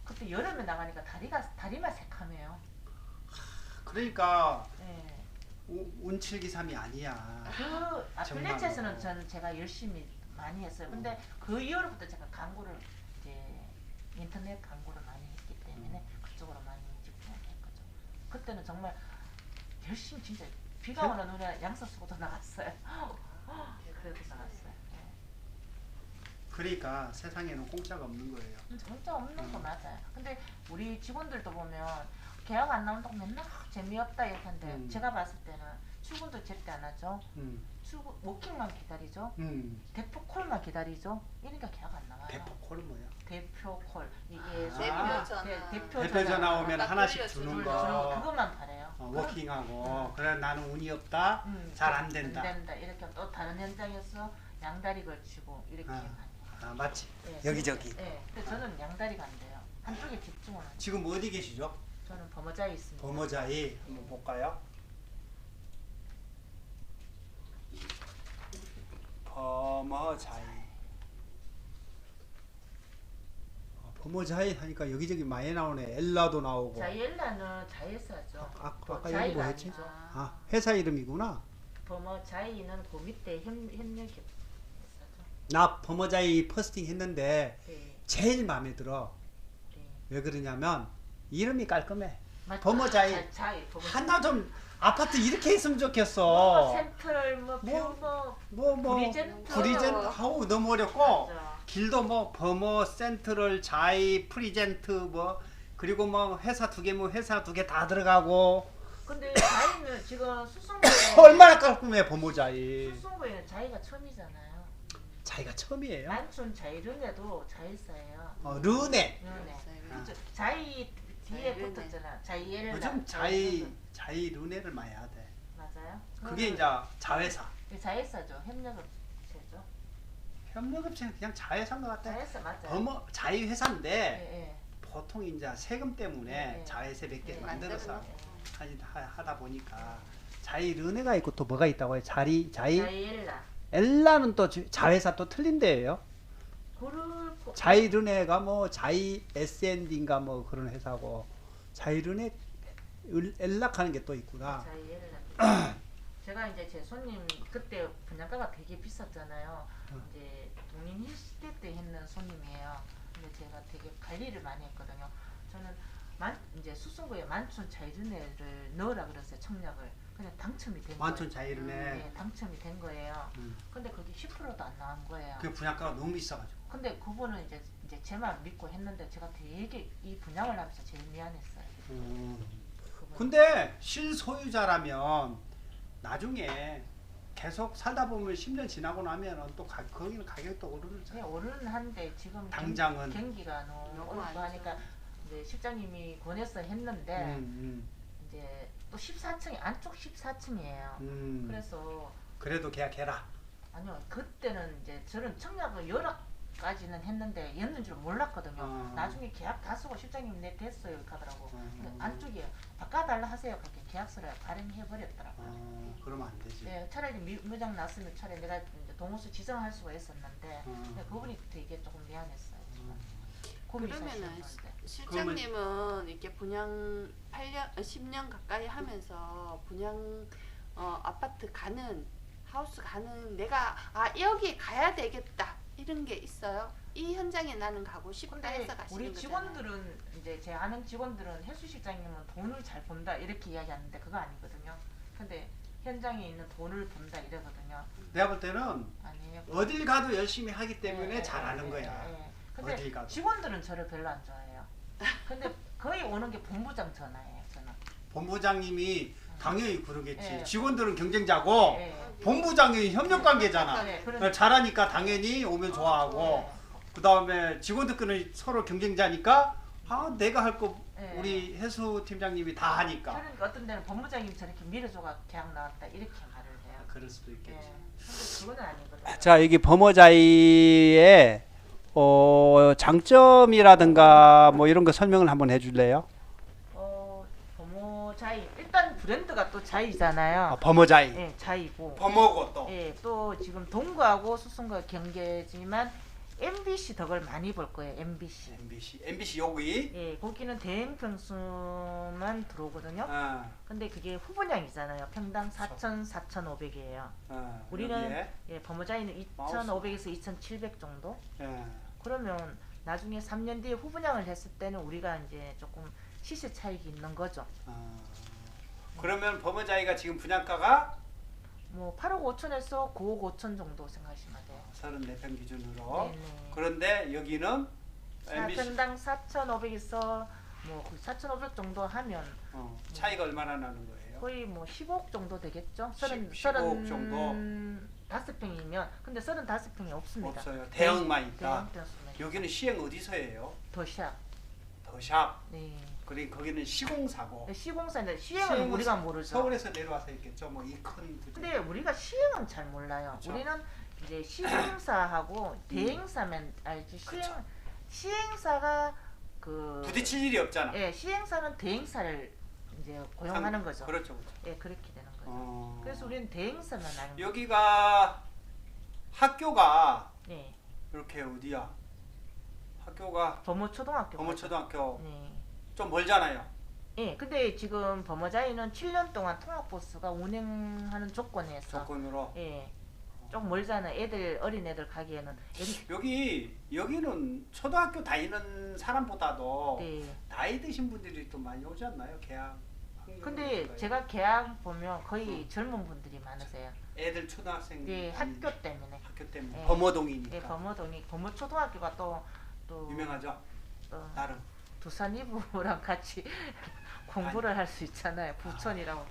그때 여름에 나가니까 다리만 새카매요. 그러니까 예. 운칠기삼이 아니야. 그 아틀레체에서는 정말로. 제가 열심히 많이 했어요. 근데 그 이후로부터 제가 광고를 이제 인터넷 광고를 많이 했기 때문에 그쪽으로 많이 집중했거죠. 그때는 정말 열심히 진짜 비가 오나 눈에 양서 쓰고도 나갔어요. 그래도 나갔어요. 예. 그러니까 세상에는 공짜가 없는 거예요. 진짜 없는 거 맞아요. 근데 우리 직원들도 보면 계약 안 나온다고 맨날 재미없다 이렇게 하는데 제가 봤을 때는 출근도 제때 안 하죠. 출근 워킹만 기다리죠. 대표 콜만 기다리죠. 이러니까 계약 안 나와요. 대포 콜은 뭐야? 대표 콜 이게 대표 전화. 대표 전화 오면 전화 하나씩 돌려주는 주는 거. 거. 그것만 바래요. 워킹하고 그래 나는 운이 없다. 잘 안 된다. 안 된다. 이렇게 하면 또 다른 현장에서 양다리 걸치고 이렇게 많이. 아 맞지. 네, 여기저기. 네. 근데 저는 양다리가 안 돼요. 한쪽에 집중을 하는. 지금 어디 계시죠? 저는 범어자에 있습니다. 범어자이 한번 볼까요? 범어자이. 범어자이 하니까 여기저기 많이 나오네. 엘라도 나오고. 자이엘라는 자회사죠. 아까 여기 자이가 뭐 했지? 아니죠. 아 회사 이름이구나. 범어자이는 그 밑에 협력회사죠. 나 범어자이 퍼스팅 했는데 네. 제일 마음에 들어. 네. 왜 그러냐면 이름이 깔끔해. 맞- 범어자이. 자이. 범어자이. 하나 좀 아파트 이렇게 했으면 뭐 좋겠어. 센트럴 뭐 브리젠트. 브리젠트 하우 너무 어렵고 맞아. 길도 뭐 범어 센트럴 자이 프리젠트 뭐 그리고 뭐 회사 두 개면 회사 두 개 다 들어가고 근데 자이는 지금 수성구에 얼마나 깔끔해 범어자이. 수성구에는 자이가 처음이잖아요. 자이가 처음이에요. 만촌 자이른에도 자이사예요. 르네. 그렇죠. 자이 뒤에 자이르네. 붙었잖아. 자이엘라. 요즘 자이 르네를 많이 해야 돼. 맞아요. 그게 이제 자회사. 자회사죠. 협력업체죠. 협력업체는 그냥 자회사인 것 같아. 자회사 맞아요. 범어 자이 회사인데 예, 예. 보통 이제 세금 때문에 네. 자회사 몇 개 네. 만들어서 네. 하다 보니까 자이 르네가 있고 또 뭐가 있다고 해요? 자이 자이엘라. 엘라는 또 자회사 또 틀린 데예요. 그럴 거. 자이 르네가 뭐 자이 S&D인가 뭐 그런 회사고 자이 르네 엘락하는 게 또 있구나. 자이엘라. 제가 이제 제 손님 그때 분양가가 되게 비쌌잖아요. 이제 동인 시대 때 했는 손님이에요. 근데 제가 되게 관리를 많이 했거든요. 저는 이제 수성구에 만촌 자이르네를 넣으라 그랬어요. 청약을. 그냥 당첨이 된 만촌 거예요. 자이 르네. 네, 당첨이 된 거예요. 근데 그게 10%도 안 나온 거예요. 그 분양가가 너무 비싸가지고. 근데 그분은 이제 제만 믿고 했는데 제가 되게 이 분양을 하면서 제일 미안했어요. 그분. 근데 실소유자라면 나중에 계속 살다 보면 10년 지나고 나면은 또 거기는 가격도 오르잖아요. 오르는 한데 지금 당장은 경기가 너무 너무 어렵고 안 하니까 이제 실장님이 권해서 했는데 이제 또 14층이 안쪽 14층이에요. 그래서 그래도 계약해라. 아니요 그때는 이제 저는 청약을 여러 가지는 했는데 였는 줄 몰랐거든요. 나중에 계약 다 쓰고 실장님 내 됐어요 이렇게 하더라고. 근데 안쪽에 바꿔달라 하세요 그렇게 계약서를 발행해 버렸더라고요. 그러면 안 되지. 네, 차라리 무장 났으면 차라리 내가 이제 동호수 지정할 수가 있었는데 근데 그분이 되게 조금 미안했어요. 그러면은 실장님은 이렇게 분양 10년 가까이 하면서 분양 아파트 가는 하우스 가는 내가 여기 가야 되겠다 이런 게 있어요? 이 현장에 나는 가고 싶다 해서 가시는 우리 직원들은 이제 제 아는 직원들은 혜수 실장님은 돈을 잘 번다 이렇게 이야기하는데 그거 아니거든요. 근데 현장에 있는 돈을 번다 이러거든요. 내가 볼 때는 아니에요. 어딜 가도 열심히 하기 때문에 네, 잘하는 네, 거야. 네. 어딜 근데 가도. 직원들은 저를 별로 안 좋아해요. 근데 거의 오는 게 본부장 전화예요. 저는. 본부장님이 당연히 그러겠지. 네. 직원들은 경쟁자고 네. 본부장이 협력관계잖아. 네, 그러니까. 잘하니까 당연히 오면 좋아하고 그 다음에 직원들끼리 서로 경쟁자니까 내가 할 거 네. 우리 해수 팀장님이 다 하니까. 그러니까 어떤 데는 법무장님 저렇게 밀어줘가 계약 나왔다 이렇게 말을 해요. 그럴 수도 있겠지. 네. 근데 그건 아니거든요. 자 여기 범어자이의 장점이라든가 뭐 이런 거 설명을 한번 해줄래요? 범어자이 일단 브랜드가 또 자이잖아요. 범어자이. 예, 자이고. 범어고 또. 예, 또 지금 동구하고 수성구가 경계지만 MBC 덕을 많이 볼 거예요. MBC. MBC 여기. 예, 거기는 대행 평수만 들어오거든요. 근데 그게 후분양이잖아요. 평당 4,000, 4,500이에요. 우리는 여기에. 예, 범어자이는 2,500에서 2,700 정도. 그러면 나중에 3년 뒤에 후분양을 했을 때는 우리가 이제 조금 시세 차익이 있는 거죠. 그러면 범어자이가 지금 분양가가 뭐 8억 5천에서 9억 5천 정도 생각하시면 돼요. 34평 기준으로. 네네. 그런데 여기는 MBC 평당 4,500에서 뭐 4,500 정도 하면 차이가 얼마나 나는 거예요? 거의 뭐 15억 정도 되겠죠. 15억 정도? 35평이면 근데 35평이 없습니다. 없어요. 대형만 있다. 대형 때였습니다. 여기는 시행 어디서 해요? 더샵. 더샵. 네. 그리고 거기는 시공사고. 시공사인데 시행은 시행은 우리가 모르죠. 서울에서 내려와서 했겠죠. 뭐 이 큰 부지. 근데 우리가 시행은 잘 몰라요. 그쵸? 우리는 이제 시행사하고 대행사면 알지. 그쵸. 시행사가 그 부딪힐 일이 없잖아. 예, 시행사는 대행사를 이제 고용하는 거죠. 그렇죠, 그렇죠. 예, 그렇게 되는 거죠. 그래서 우리는 대행사만 아는 거죠. 여기가 학교가 네. 이렇게 어디야? 학교가 범어초등학교. 범어초등학교 네. 좀 멀잖아요. 예, 근데 지금 범어자이는 7년 동안 통학버스가 운행하는 조건에서 조건으로. 예, 좀 멀잖아요. 어린 애들 가기에는. 여기는 초등학교 다니는 사람보다도 네. 나이 드신 분들이 또 많이 오지 않나요? 계약. 근데 제가 계약 보면 거의 젊은 분들이 많으세요. 애들 초등학생. 네, 학교 때문에. 학교 때문에. 예. 범어동이니까. 예, 범어초등학교가 또 유명하죠. 또 나름. 두산 이브랑 같이 공부를 할 수 있잖아요. 부천이라고.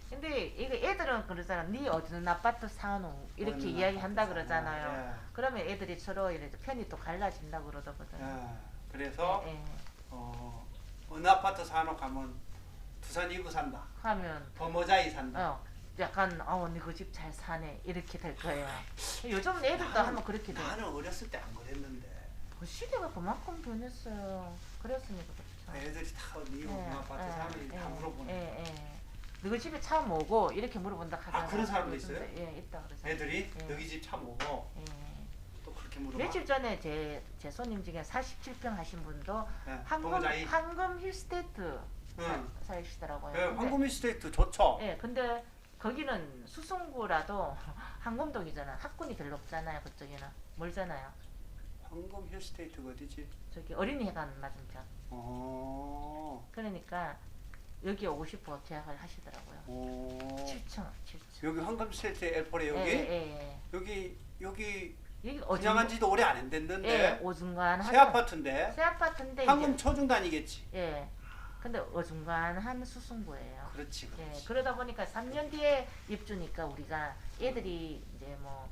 근데 이거 애들은 그러잖아. 네 어디는 아파트 사노 이렇게 어느 이야기한다 아파트 그러잖아요. 사노. 예. 그러면 애들이 서로 이렇게 편이 또 갈라진다 그러거든요. 그래서 예, 예. 어느 아파트 사노 가면 두산 이브 산다. 하면 범어자이 산다. 약간 네 그 집 잘 사네 이렇게 될 거예요. 요즘 애들도 하면 그렇게 돼요. 나는 어렸을 때 안 그랬는데. 시대가 그만큼 변했어요. 그랬으니까 그렇죠. 애들이 다 어느 아파트 사는지 다 물어보네. 너희 집에 차 뭐고 이렇게 물어본다 하잖아요. 그런 사람도 있어요? 예, 있다 그래서. 애들이 예. 여기 집 차 오고 예. 또 그렇게 물어봐. 며칠 전에 제 손님 중에 47평 하신 분도 네, 황금 범어자이. 황금 힐스테이트 응. 사시더라고요. 네, 황금 힐스테이트 좋죠. 예, 근데 거기는 수성구라도 황금동이잖아. 학군이 별로 없잖아요. 그쪽에는 멀잖아요. 황금 힐스테이트가 어디지? 저기 어린이회관 맞은편. 그러니까 여기 오고 싶어 계약을 하시더라고요. 7층. 여기 황금 힐스테이트 엘포레 여기? 예. 여기 여기 분양한 지도 오래 안 됐는데. 예, 오중간 새 아파트인데. 새 아파트인데 황금 이제, 초중단이겠지. 예. 근데 어중간한 수승구예요. 그렇지. 예, 그러다 보니까 3년 뒤에 입주니까 우리가 애들이 이제 뭐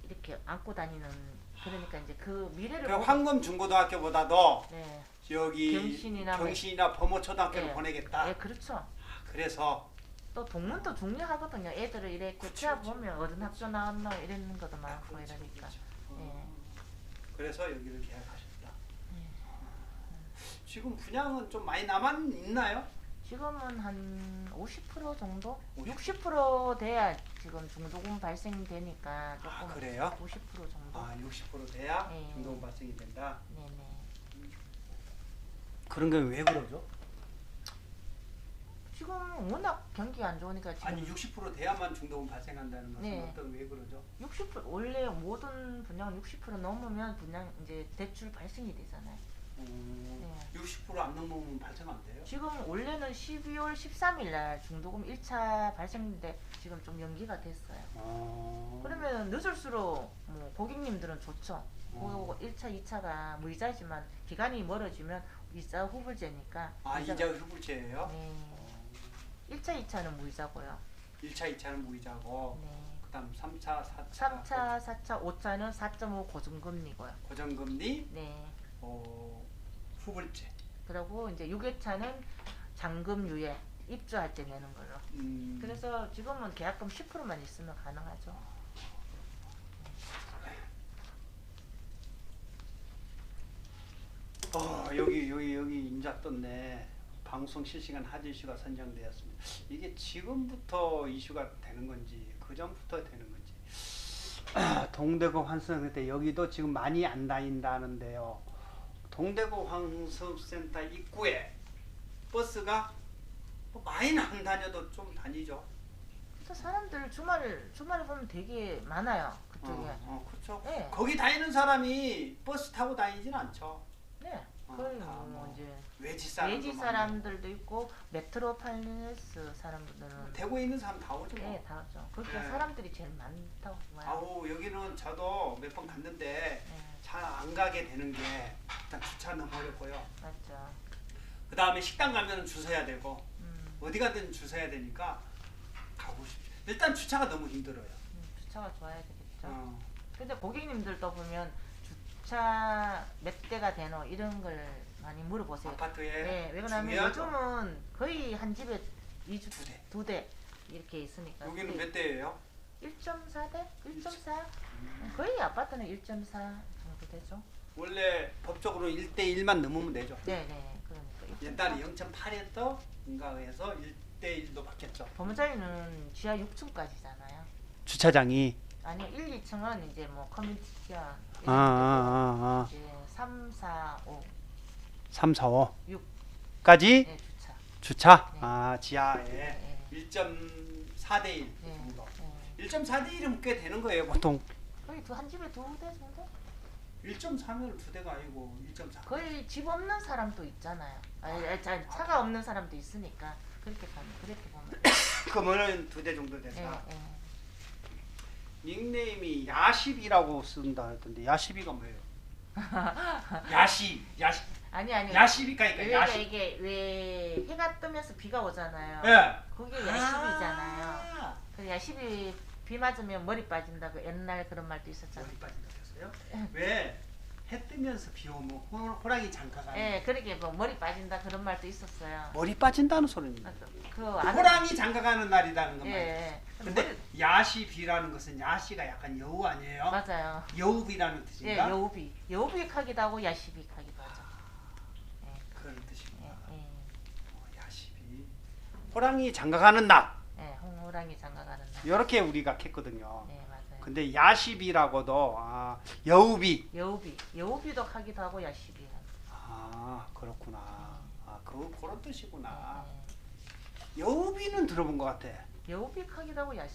이렇게 안고 다니는 그러니까 이제 그 미래를 그 황금 중고등학교보다도 네. 여기 경신이나 범어초등학교를 예. 보내겠다. 예, 그렇죠. 그래서 또 동문도 중요하거든요. 애들을 이렇게 그치, 차 그치. 보면 어른 학교 나왔나 이런 것도 많고 그렇지, 이러니까. 그렇지. 예. 그래서 여기를 계약하셨다. 지금 분양은 좀 많이 남아 있나요? 지금은 한 50% 정도? 50%? 60% 돼야 지금 중도금 발생되니까 조금 그래요? 50% 정도. 60% 돼야 네. 중도금 발생이 된다. 네네. 그런 게 왜 그러죠? 지금 워낙 경기가 안 좋으니까 지금 아니 60% 돼야만 중도금 발생한다는 것은 네. 어떤 왜 그러죠? 60% 원래 모든 분양은 60% 넘으면 분양 이제 대출 발생이 되잖아요. 네. 60%안 넘으면 발생 안 돼요? 지금 원래는 12월 13일 날 중도금 1차 발생인데 지금 좀 연기가 됐어요. 그러면 늦을수록 뭐 고객님들은 좋죠. 그 1차, 2차가 무이자지만 기간이 멀어지면 이자 후불제니까. 이자 후불제예요? 네. 1차, 2차는 무이자고요. 1차, 2차는 무이자고 네. 그다음 3차, 4차 3차, 4차, 5차는 4.5 고정금리고요. 고정금리 네. 후불제. 그리고 이제 6회차는 잔금 유예 입주할 때 내는 걸로. 그래서 지금은 계약금 10%만 있으면 가능하죠. 여기 인자 떴네. 방송 실시간 화제 이슈가 선정되었습니다. 이게 지금부터 이슈가 되는 건지 그 전부터 되는 건지. 동대구 환승센터 여기도 지금 많이 안 다닌다는데요. 동대구 환승센터 입구에 버스가 뭐 많이는 안 다녀도 좀 다니죠. 그래서 사람들 주말에 보면 되게 많아요. 그쪽에. 그렇죠. 네. 거기 다니는 사람이 버스 타고 다니진 않죠. 네. 거의 뭐 이제 외지 사람들도 있고 메트로폴리스 사람들은 대구에 있는 사람 다 오죠. 네, 다 오죠. 그렇게 네. 사람들이 제일 많다고 봐요. 여기는 저도 몇 번 갔는데 네. 안 가게 되는 게 일단 주차 너무 어렵고요. 맞죠. 그 다음에 식당 가면 줄 서야 되고 어디 가든 줄 서야 되니까 가고 싶죠. 일단 주차가 너무 힘들어요. 주차가 좋아야 되겠죠. 어. 근데 고객님들도 보면 주차 몇 대가 되노 이런 걸 많이 물어보세요. 아파트에 네, 왜 그러냐면 중요하죠. 요즘은 거의 한 집에 두 대. 2대 이렇게 있으니까. 여기는 몇 대예요? 1.4대? 1.4? 거의 아파트는 1.4 정도 되죠. 원래 법적으로 1대1만 넘으면 되죠. 네네. 그러니까 옛날에 0.8였던가 해서 1대1도 바뀌었죠. 법무자리는 지하 6층까지잖아요. 주차장이 아니 1, 2층은 이제 뭐 커뮤니티가 이제 3, 4, 5, 3, 4, 5 6 까지 네, 주차. 주차? 네. 아 지하에 네. 1.4대 1 네. 정도. 네. 1.4대 1이면 꽤 되는 거예요 보통. 거의 한 집에 2대 정도? 1.4면 2대가 아니고 1.4. 거의 집 없는 사람도 있잖아요. 차가 없는 사람도 있으니까 그렇게 보면. 그러면은 2대 정도 된다. 예, 예. 닉네임이 야십이라고 쓴다 했던데 야십이가 뭐예요? 야십 아니 야십이니까 여기가 야십. 이게 왜 해가 뜨면서 비가 오잖아요. 예. 그게 야십이잖아요. 그 야십이 비 맞으면 머리 빠진다고 옛날 그런 말도 있었잖아요. 머리 빠진다고 했어요? 왜? 해 뜨면서 비 오면 호랑이 장가가. 예, 그렇게 뭐 머리 빠진다 그런 말도 있었어요. 머리 빠진다는 소리는. 호랑이 장가가는 날이라는 건 예, 말이에요. 예. 근데 야시비라는 것은 야시가 약간 여우 아니에요? 맞아요. 여우비라는 예, 뜻인가? 여우비 하기도 하고 야시비 하기도 하죠. 예, 그런 뜻이구나. 예. 야시비. 호랑이 장가가는 날. 예, 호랑이 장가가는 날. 이렇게 우리가 했거든요. 네, 맞아요. 근데 야시비라고도 여우비. 여우비도 하기도 하고 야시비. 아 그렇구나. 그런 뜻이구나. 예. 여우비는 들어본 것 같아. 여우비 하기도 하고 여우비.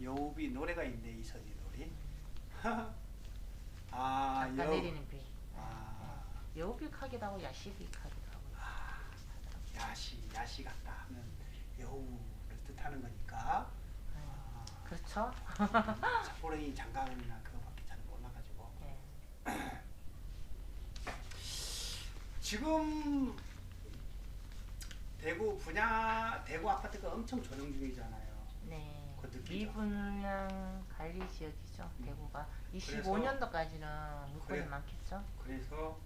여우비 노래가 있네 이선희 노래. 잠깐 내리는 비. 아 여우비 하기도 하고 야시비 하기도 하고. 야시 같다 하면 여우를 뜻하는 거니까. 그렇죠. 호랑이 장가가는나 그거밖에 잘 몰라가지고. 예. 지금 대구 아파트가 엄청 조정 중이잖아요. 네. 그거 느끼죠? 미분양 관리 지역이죠. 대구가 25년도까지는 물건이 그래. 많겠죠. 그래서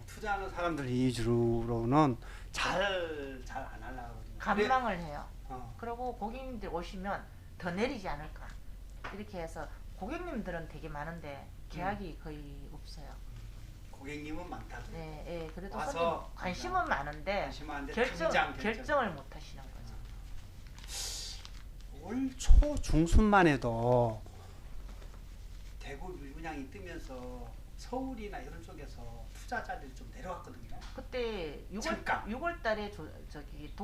투자하는 사람들 위주로는 잘 안 하려고. 관망을 해요. 어. 그리고 고객님들 오시면 더 내리지 않을까. 이렇게 해서 고객님들은 되게 많은데 계약이 거의 없어요. 고객님은 많다. 네, 예, 그래도 와서 손님 관심은 많은데 관심 많은데 결정을 못 하시는 거죠. 올 초 중순만 해도 대구 밀분양이 뜨면서 서울이나 이런 쪽에서 투자자들이 좀 내려왔거든요. 그때 잠깐. 6월 달에 저기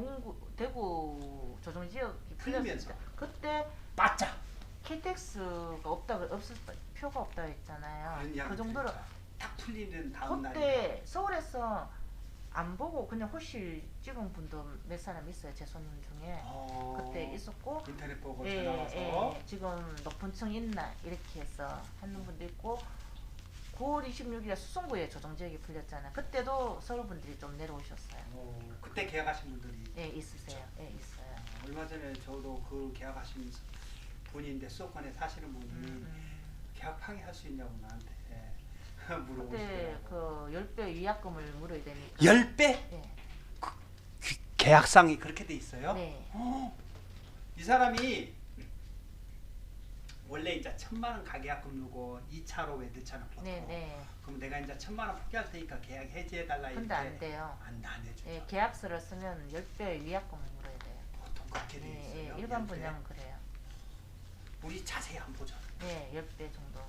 대구 조정 지역이 풀렸을 때 그때 바짝 KTX가 없을 표가 없다고 했잖아요. 그 정도로 딱 풀리는 다음 날. 그때 서울에서 안 보고 그냥 호실 찍은 분도 몇 사람 있어요. 제 손님 중에. 그때 있었고 인터넷 보고 예, 전화 와서 예, 지금 높은 층 있나 이렇게 해서 하는 분도 있고 9월 26일에 수성구에 조정지역이 풀렸잖아요. 그때도 서울 분들이 좀 내려오셨어요. 그때 계약하신 분들이 예, 있으세요. 예, 있어요. 얼마 전에 저도 그 계약하신 분인데 수도권에 사시는 분이 계약 파기할 수 있냐고 나한테 그때 물어보시더라고. 그 10배 위약금을 물어야 되니까. 10배? 예. 계약상이 그렇게 돼 있어요? 네. 이 사람이 원래 이제 1,000만 원 가계약금 누고 2차로 외제차는 보통. 네. 그럼 내가 이제 1,000만 원 포기할 테니까 계약 해지해 달라 이렇게. 근데 안 돼요. 안 해줘. 예, 계약서를 쓰면 10배 위약금을 물어야 돼요. 보통 그렇게 돼 예, 있어요. 예, 일반 10배. 분양은 그래요. 우리 자세히 한번 보자. 예, 10배 정도.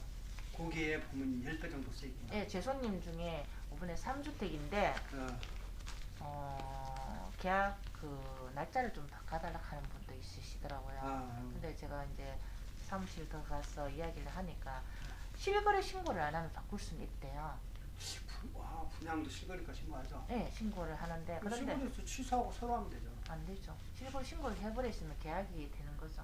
거기에 보면 10배 정도 써 있구나. 예, 제 손님 중에 이번에 3주택인데 계약 그 날짜를 좀 바꿔달라 하는 분도 있으시더라고요. 근데 제가 이제 사무실 들어가서 이야기를 하니까 실거래 신고를 안 하면 바꿀 수는 있대요. 분양도 실거래가 신고하죠. 네, 신고를 하는데 그런데 실거래에서 취소하고 서로 하면 되죠. 안 되죠. 실거주 신고를 해버렸으면 계약이 되는 거죠.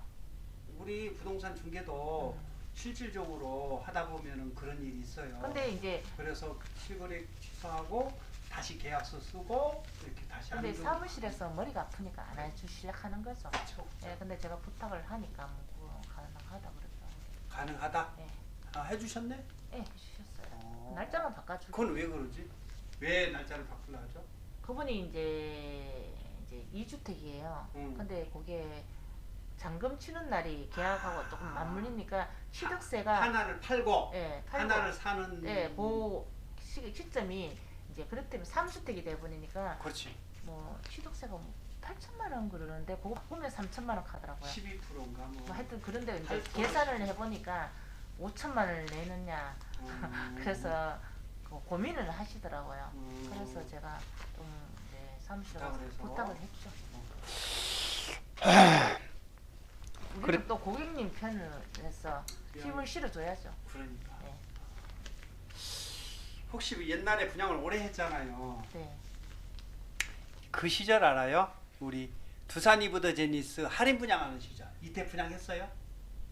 우리 부동산 중개도 실질적으로 하다 보면은 그런 일이 있어요. 근데 이제 그래서 실거래 취소하고 다시 계약서 쓰고 이렇게 다시 근데 하는 사무실에서 머리가 아프니까 안 해주시려 하는 거죠. 그렇죠. 예, 근데 제가 부탁을 하니까 뭐 그거 가능하다 그러더라고요. 가능하다. 예, 아, 해주셨네. 예, 해주셨어요. 어. 날짜만 바꿔주고. 그건 왜 그러지? 왜 날짜를 바꾸려 하죠? 그분이 이제 2주택이에요. 근데 그게 잔금 치는 날이 계약하고 조금 맞물리니까 취득세가 하나를 팔고, 예, 팔고 하나를 사는. 예, 시점이 이제 그렇다면 3주택이 돼 버리니까 그렇지. 뭐 취득세가 뭐 8천만 원 그러는데 그거 보면 3천만 원 가더라고요. 12%인가 뭐. 뭐 하여튼 그런데 이제 8%. 계산을 해보니까 5천만 원을 내느냐 그래서 그 고민을 하시더라고요. 그래서 제가 좀 사무실에 가서 부탁을 했죠. 우리도 그래. 또 고객님 편을 해서 힘을 실어줘야죠. 그러니까. 네. 혹시 옛날에 분양을 오래 했잖아요. 네. 그 시절 알아요? 우리 두산 이브더 제니스 할인 분양하는 시절. 이때 분양했어요?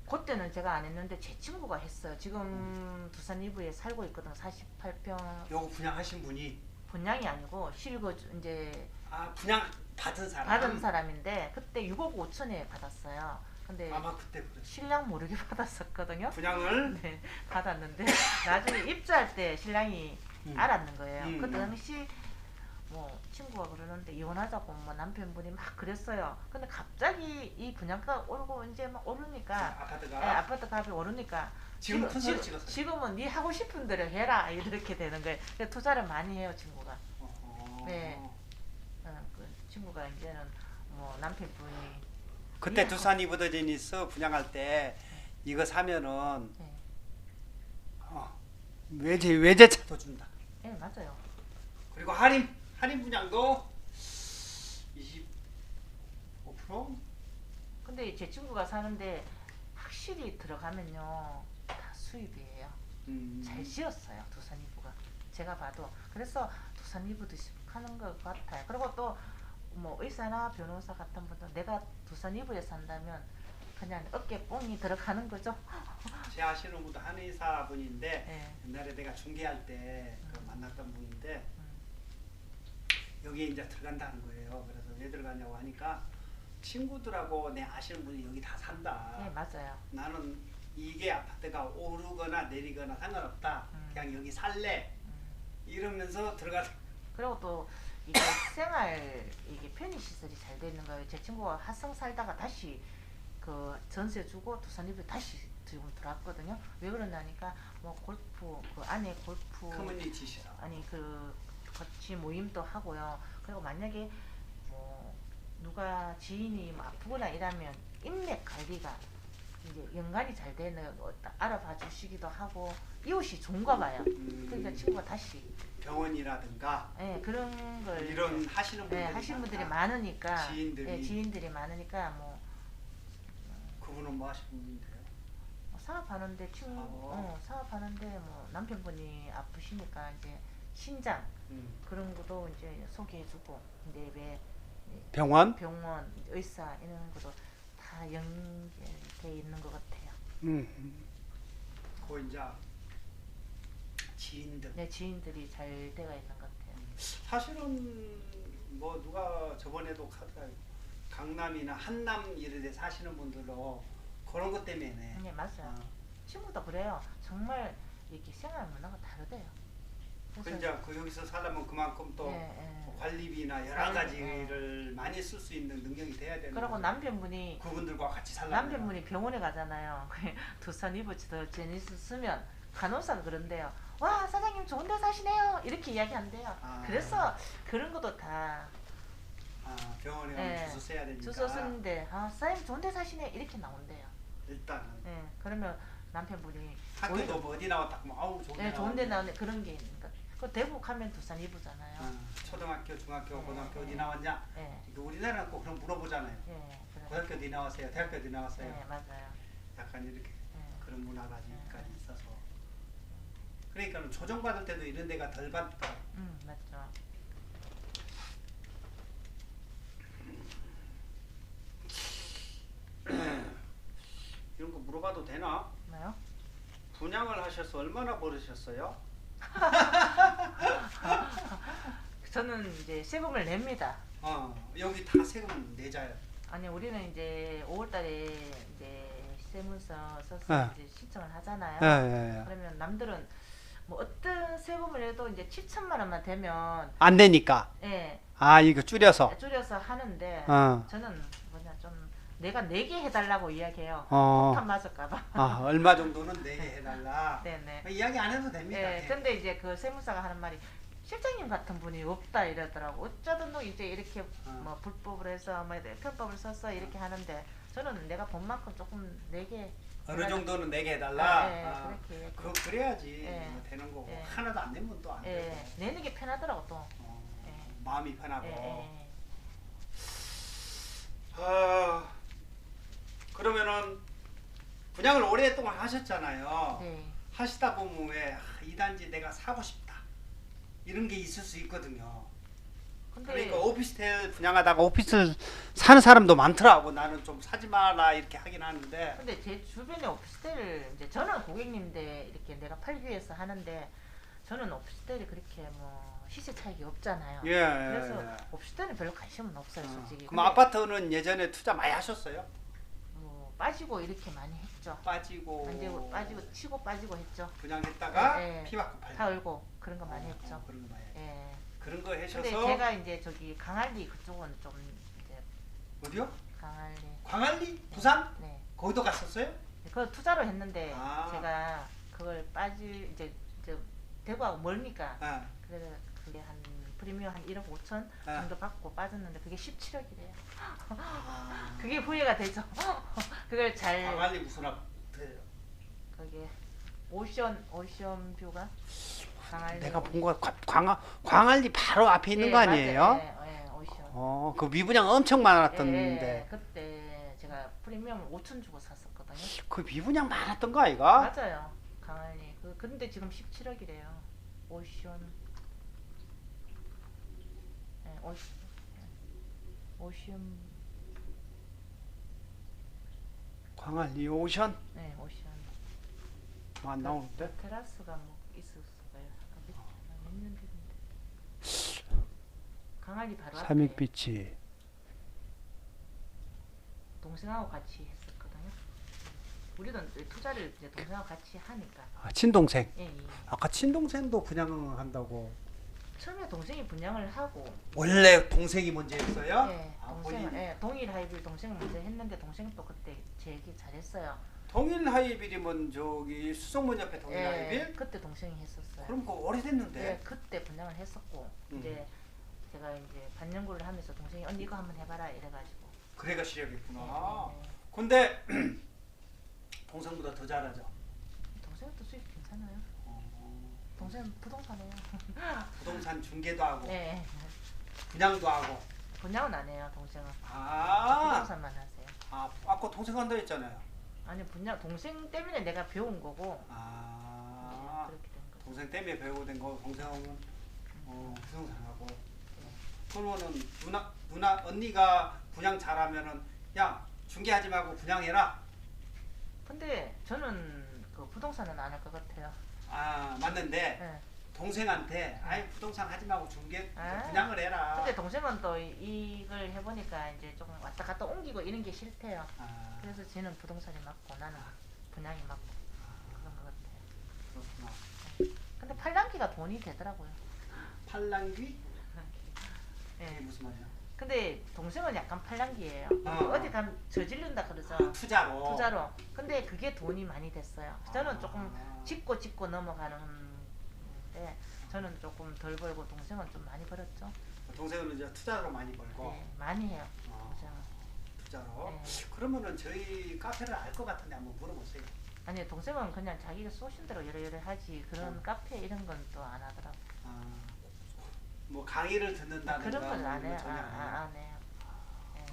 그때는 제가 안 했는데 제 친구가 했어요. 지금 두산 이브에 살고 있거든. 48평. 요거 분양하신 분이 분양이 아니고 실거주 이제 분양 받은 사람. 받은 사람인데 그때 6억 5천에 받았어요. 근데 아마 그때 그랬어. 신랑 모르게 받았었거든요. 분양을 네, 받았는데 나중에 입주할 때 신랑이 알았는 거예요. 그 당시 뭐 친구가 그러는데 이혼하자고 뭐 남편분이 막 그랬어요. 근데 갑자기 이 분양가 오르고 이제 막 오르니까 아파트가. 예, 아파트 값이 오르니까 지금 큰 소리 찍었어요. 지금은 네 하고 싶은 대로 해라 이렇게 되는 거예요. 그래서 투자를 많이 해요 친구가. 네. 그 친구가 이제는 뭐 남편분이 그때 예. 두산 이브더 제니스 분양할 때 이거 사면은 네, 외제차도 준다. 네 맞아요. 그리고 할인 분양도 25%? 근데 제 친구가 사는데 확실히 들어가면요 다 수입이에요. 잘 지었어요 두산 이브가. 제가 봐도 그래서 두산 이브도 하는 것 같아요. 그리고 또 뭐 의사나 변호사 같은 분들 내가 두산 이브에 산다면 그냥 어깨 뽕이 들어가는 거죠. 제 아시는 분도 한의사 분인데 네. 옛날에 내가 중개할 때 만났던 분인데 여기에 이제 들어간다는 거예요. 그래서 왜 들어가냐고 하니까 친구들하고 내 아시는 분이 여기 다 산다. 네 맞아요. 나는 이게 아파트가 오르거나 내리거나 상관없다. 그냥 여기 살래. 이러면서 들어가서 그리고 또 이게 생활 이게 편의 시설이 잘 돼 있는 거예요. 제 친구가 하성 살다가 다시 그 전세 주고 두산 이브에 다시 지금 들어왔거든요. 왜 그러냐니까 뭐 골프 그 안에 골프 커뮤니티 시설. 아니 그 같이 모임도 하고요. 그리고 만약에 뭐 누가 지인이 뭐 아프거나 이러면 인맥 관리가 이제 연관이 잘 되는 알아봐 주시기도 하고 이웃이 좋은가 봐요. 그러니까 친구가 다시 병원이라든가 그런 걸 이런 하시는 분들이, 하시는 분들이 많으니까 지인들이. 지인들이 많으니까 뭐 그분은 뭐 하시는 분인데요? 사업하는데 사업하는데 뭐 남편분이 아프시니까 이제 신장 그런 것도 이제 소개해주고 이제 왜 병원? 병원 의사 이런 것도 다 연계돼 있는 것 같아요. 그 이제 지인들. 네 지인들이 잘 돼가 있는 것 같아요. 사실은 뭐 누가 저번에도 강남이나 한남 이런 데 사시는 분들로 그런 것 때문에. 네 맞아요. 친구도 그래요. 정말 이렇게 생활 문화가 다르대요. 그래서 그 여기서 살려면 그만큼 또 관리비나 여러 가지를 많이 쓸 수 있는 능력이 돼야 되는 그리고 거죠. 남편분이 그분들과 같이 살려면 남편분이 병원에 가잖아요. 두산 이브더 제니스 쓰면 간호사가 그런데요. 와 사장님 좋은 데 사시네요. 이렇게 이야기한대요. 그래서 그런 것도 다 병원에 가면 주소 써야 되니까. 주소 쓰는데 사장님 좋은 데 사시네 이렇게 나온대요. 일단은. 그러면 남편분이 학교도 뭐 어디 나왔다 그러면 아우 좋은 데 나오네 그런 게 있는 거. 그 대북 하면 두산 이브잖아요. 초등학교, 중학교, 고등학교 어디 나왔냐? 우리나라는 꼭 그럼 물어보잖아요. 고등학교 어디 나왔어요? 대학교 어디 나왔어요? 네 맞아요. 약간 이렇게 그런 문화가 아직까지 있어서. 그러니까 조정받을 때도 이런 데가 덜 받다. 맞죠. 되나? 뭐요? 분양을 하셔서 얼마나 벌으셨어요? 저는 이제 세금을 냅니다. 여기 다 세금 내자요. 아니 우리는 이제 5월달에 이제 세무서 써서 네. 이제 신청을 하잖아요. 예. 그러면 남들은 뭐 어떤 세금을 해도 이제 7천만 원만 되면 안 되니까. 예 아, 이거 줄여서. 줄여서 하는데 어. 저는 뭐냐 좀 내가 내게 해달라고 이야기해요. 어. 폭탄 맞을까봐. 아, 얼마 정도는 내게 해달라. 네네. 이야기 안 해도 됩니다. 예, 예. 근데 이제 그 세무사가 하는 말이 실장님 같은 분이 없다 이러더라고. 어쩌든 너 이제 이렇게 뭐 불법을 해서 뭐 편법을 써서 이렇게 하는데 저는 내가 본 만큼 조금 내게 어느 정도는 내게 해달라. 예, 그렇게 얘기해요. 그래야지 예. 뭐 되는 거고. 예. 하나도 안 내면 또 안 예, 되고. 내는 게 편하더라고 또. 예. 마음이 편하고. 예. 그러면은 분양을 오랫동안 하셨잖아요. 네. 하시다 보면 왜 이 단지 내가 사고 싶다 이런 게 있을 수 있거든요. 근데 그러니까 오피스텔 분양하다가 오피스텔 사는 사람도 많더라고. 나는 좀 사지 마라 이렇게 하긴 하는데. 근데 제 주변에 오피스텔을 이제 저는 고객님인데 이렇게 내가 팔기 위해서 하는데 저는 오피스텔이 그렇게 뭐 시세 차익이 없잖아요. 예. 그래서 오피스텔은 별로 관심은 없어요, 솔직히. 그럼 아파트는 예전에 투자 많이 하셨어요? 뭐 빠지고 이렇게 많이 했죠. 빠지고. 완전 빠지고 치고 빠지고 했죠. 분양했다가 예, 예. 피받고 팔고. 다 울고 그런 거 많이 했죠. 그런 거 많이 했죠. 예. 그런 거 하셔서. 근데 제가 이제 저기 강할리 그쪽은 좀 이제 어디요? 강할리. 광안리? 부산? 네. 거기도 갔었어요? 그거 투자로 했는데 아. 제가 그걸 이제 대구하고 멀니까 아. 그래서 그게 한 프리미엄 한 1억 5천 아. 정도 받고 빠졌는데 그게 17억이래요. 그게 후회가 되죠. 그걸 잘 광안리 무슨 아파트예요? 그게 오션 뷰가 강할리. 내가 본 거 광안리 바로 앞에 있는 예, 거 아니에요? 맞아요. 예, 오션. 그 미분양 엄청 많았던데. 예, 그때 제가 프리미엄을 5천 주고 샀었거든요. 그 미분양 많았던 거 아이가? 맞아요. 강할리. 근데 지금 17억이래요. 오션. 예, 오션. 광안리 오션? 네, 오션. 안 나오는데? 테라스가 뭐 있었어요. 몇년 됐는데. 강할리 바로 앞에 삼익비치. 동생하고 같이 했었거든요. 우리도 투자를 이제 동생하고 같이 하니까. 아, 친동생. 예, 예. 아까 친동생도 분양한다고. 처음에 동생이 분양을 하고 원래 동생이 먼저 했어요? 예, 동생은 동일 하이빌 동생을 먼저 했는데 동생은 또 그때 제 얘기 잘했어요. 동일 하이빌이면 저기 수성문 옆에 동일 하이빌? 그때 동생이 했었어요. 그럼 그거 오래됐는데. 예, 그때 분양을 했었고 이제 제가 이제 반영구를 하면서 동생이 언니 이거 한번 해봐라 이래가지고. 그래가 시작했구나. 예, 예. 근데 동생보다 더 잘하죠. 동생은 또 수입 괜찮아요. 동생은 부동산이에요. 부동산 중개도 하고 네. 분양도 하고. 분양은 안 해요, 동생은. 아, 부동산만 하세요. 아까 동생 한다 했잖아요. 아니 분양 동생 때문에 내가 배운 거고. 아, 그렇게 된 거죠. 동생 때문에 배우고 된 거. 동생은 부동산하고. 그러면은 누나 언니가 분양 잘하면은 야 중개하지 말고 분양해라. 근데 저는 그 부동산은 안 할 것 같아요. 아 맞는데 네. 동생한테 아이 부동산 하지 말고 중개 아. 분양을 해라. 근데 동생은 또 이걸 해보니까 이제 조금 왔다 갔다 옮기고 이런 게 싫대요. 아, 그래서 쟤는 부동산이 맞고 나는 분양이 맞고 그런 것 같아요. 그렇구나. 근데 팔랑기가 돈이 되더라고요. 팔랑귀? 이게 예. 무슨 말이야? 근데 동생은 약간 팔랑기예요. 어. 어디 가면 저지른다 그러죠. 투자로. 투자로. 근데 그게 돈이 많이 됐어요. 저는 조금 아. 짓고 넘어가는데 저는 조금 덜 벌고 동생은 좀 많이 벌었죠. 동생은 이제 투자로 많이 벌고. 네, 많이 해요. 어, 동생은. 투자로. 네. 그러면은 저희 카페를 알 것 같은데 한번 물어보세요. 아니 동생은 그냥 자기가 쏘신 대로 여러 하지 그런 카페 이런 건 또 안 하더라고. 아, 뭐 강의를 듣는다든가 그런 건 안 뭐 해요. 전혀 안 해요. 안 해요. 예.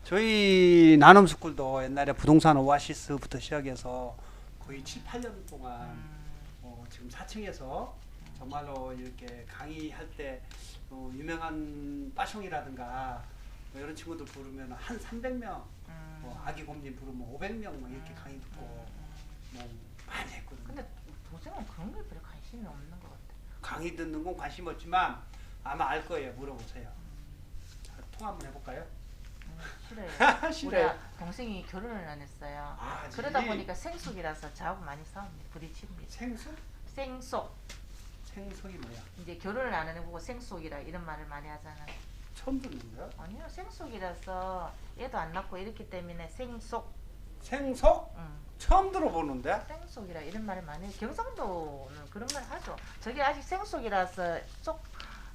저희 나눔스쿨도 옛날에 부동산 오아시스부터 시작해서 거의 7, 8년 동안 지금 4층에서 정말로 이렇게 강의할 때 유명한 빠숑이라든가 뭐 이런 친구들 부르면 한 300명, 뭐 아기 곰진 부르면 500명 뭐 이렇게 강의 듣고 뭐 많이 했거든요. 근데 도생은 그런 게 별로 관심이 없는 것 같아. 강의 듣는 건 관심 없지만 아마 알 거예요. 물어보세요. 자, 통화 한번 해볼까요? 싫어요. 싫어요. 우리 동생이 결혼을 안 했어요. 아, 그러다 보니까 생속이라서 저하고 많이 싸웁니다. 부딪힙니다. 생속? 생속. 생속이 뭐야? 이제 결혼을 안 해보고 생속이라 이런 말을 많이 하잖아. 처음 듣는데요? 아니요, 생속이라서 애도 안 낳고 이렇기 때문에 생속. 생속? 응. 처음 들어보는데? 생속이라 이런 말을 많이 해요. 경상도는 그런 말 하죠. 저게 아직 생속이라서 속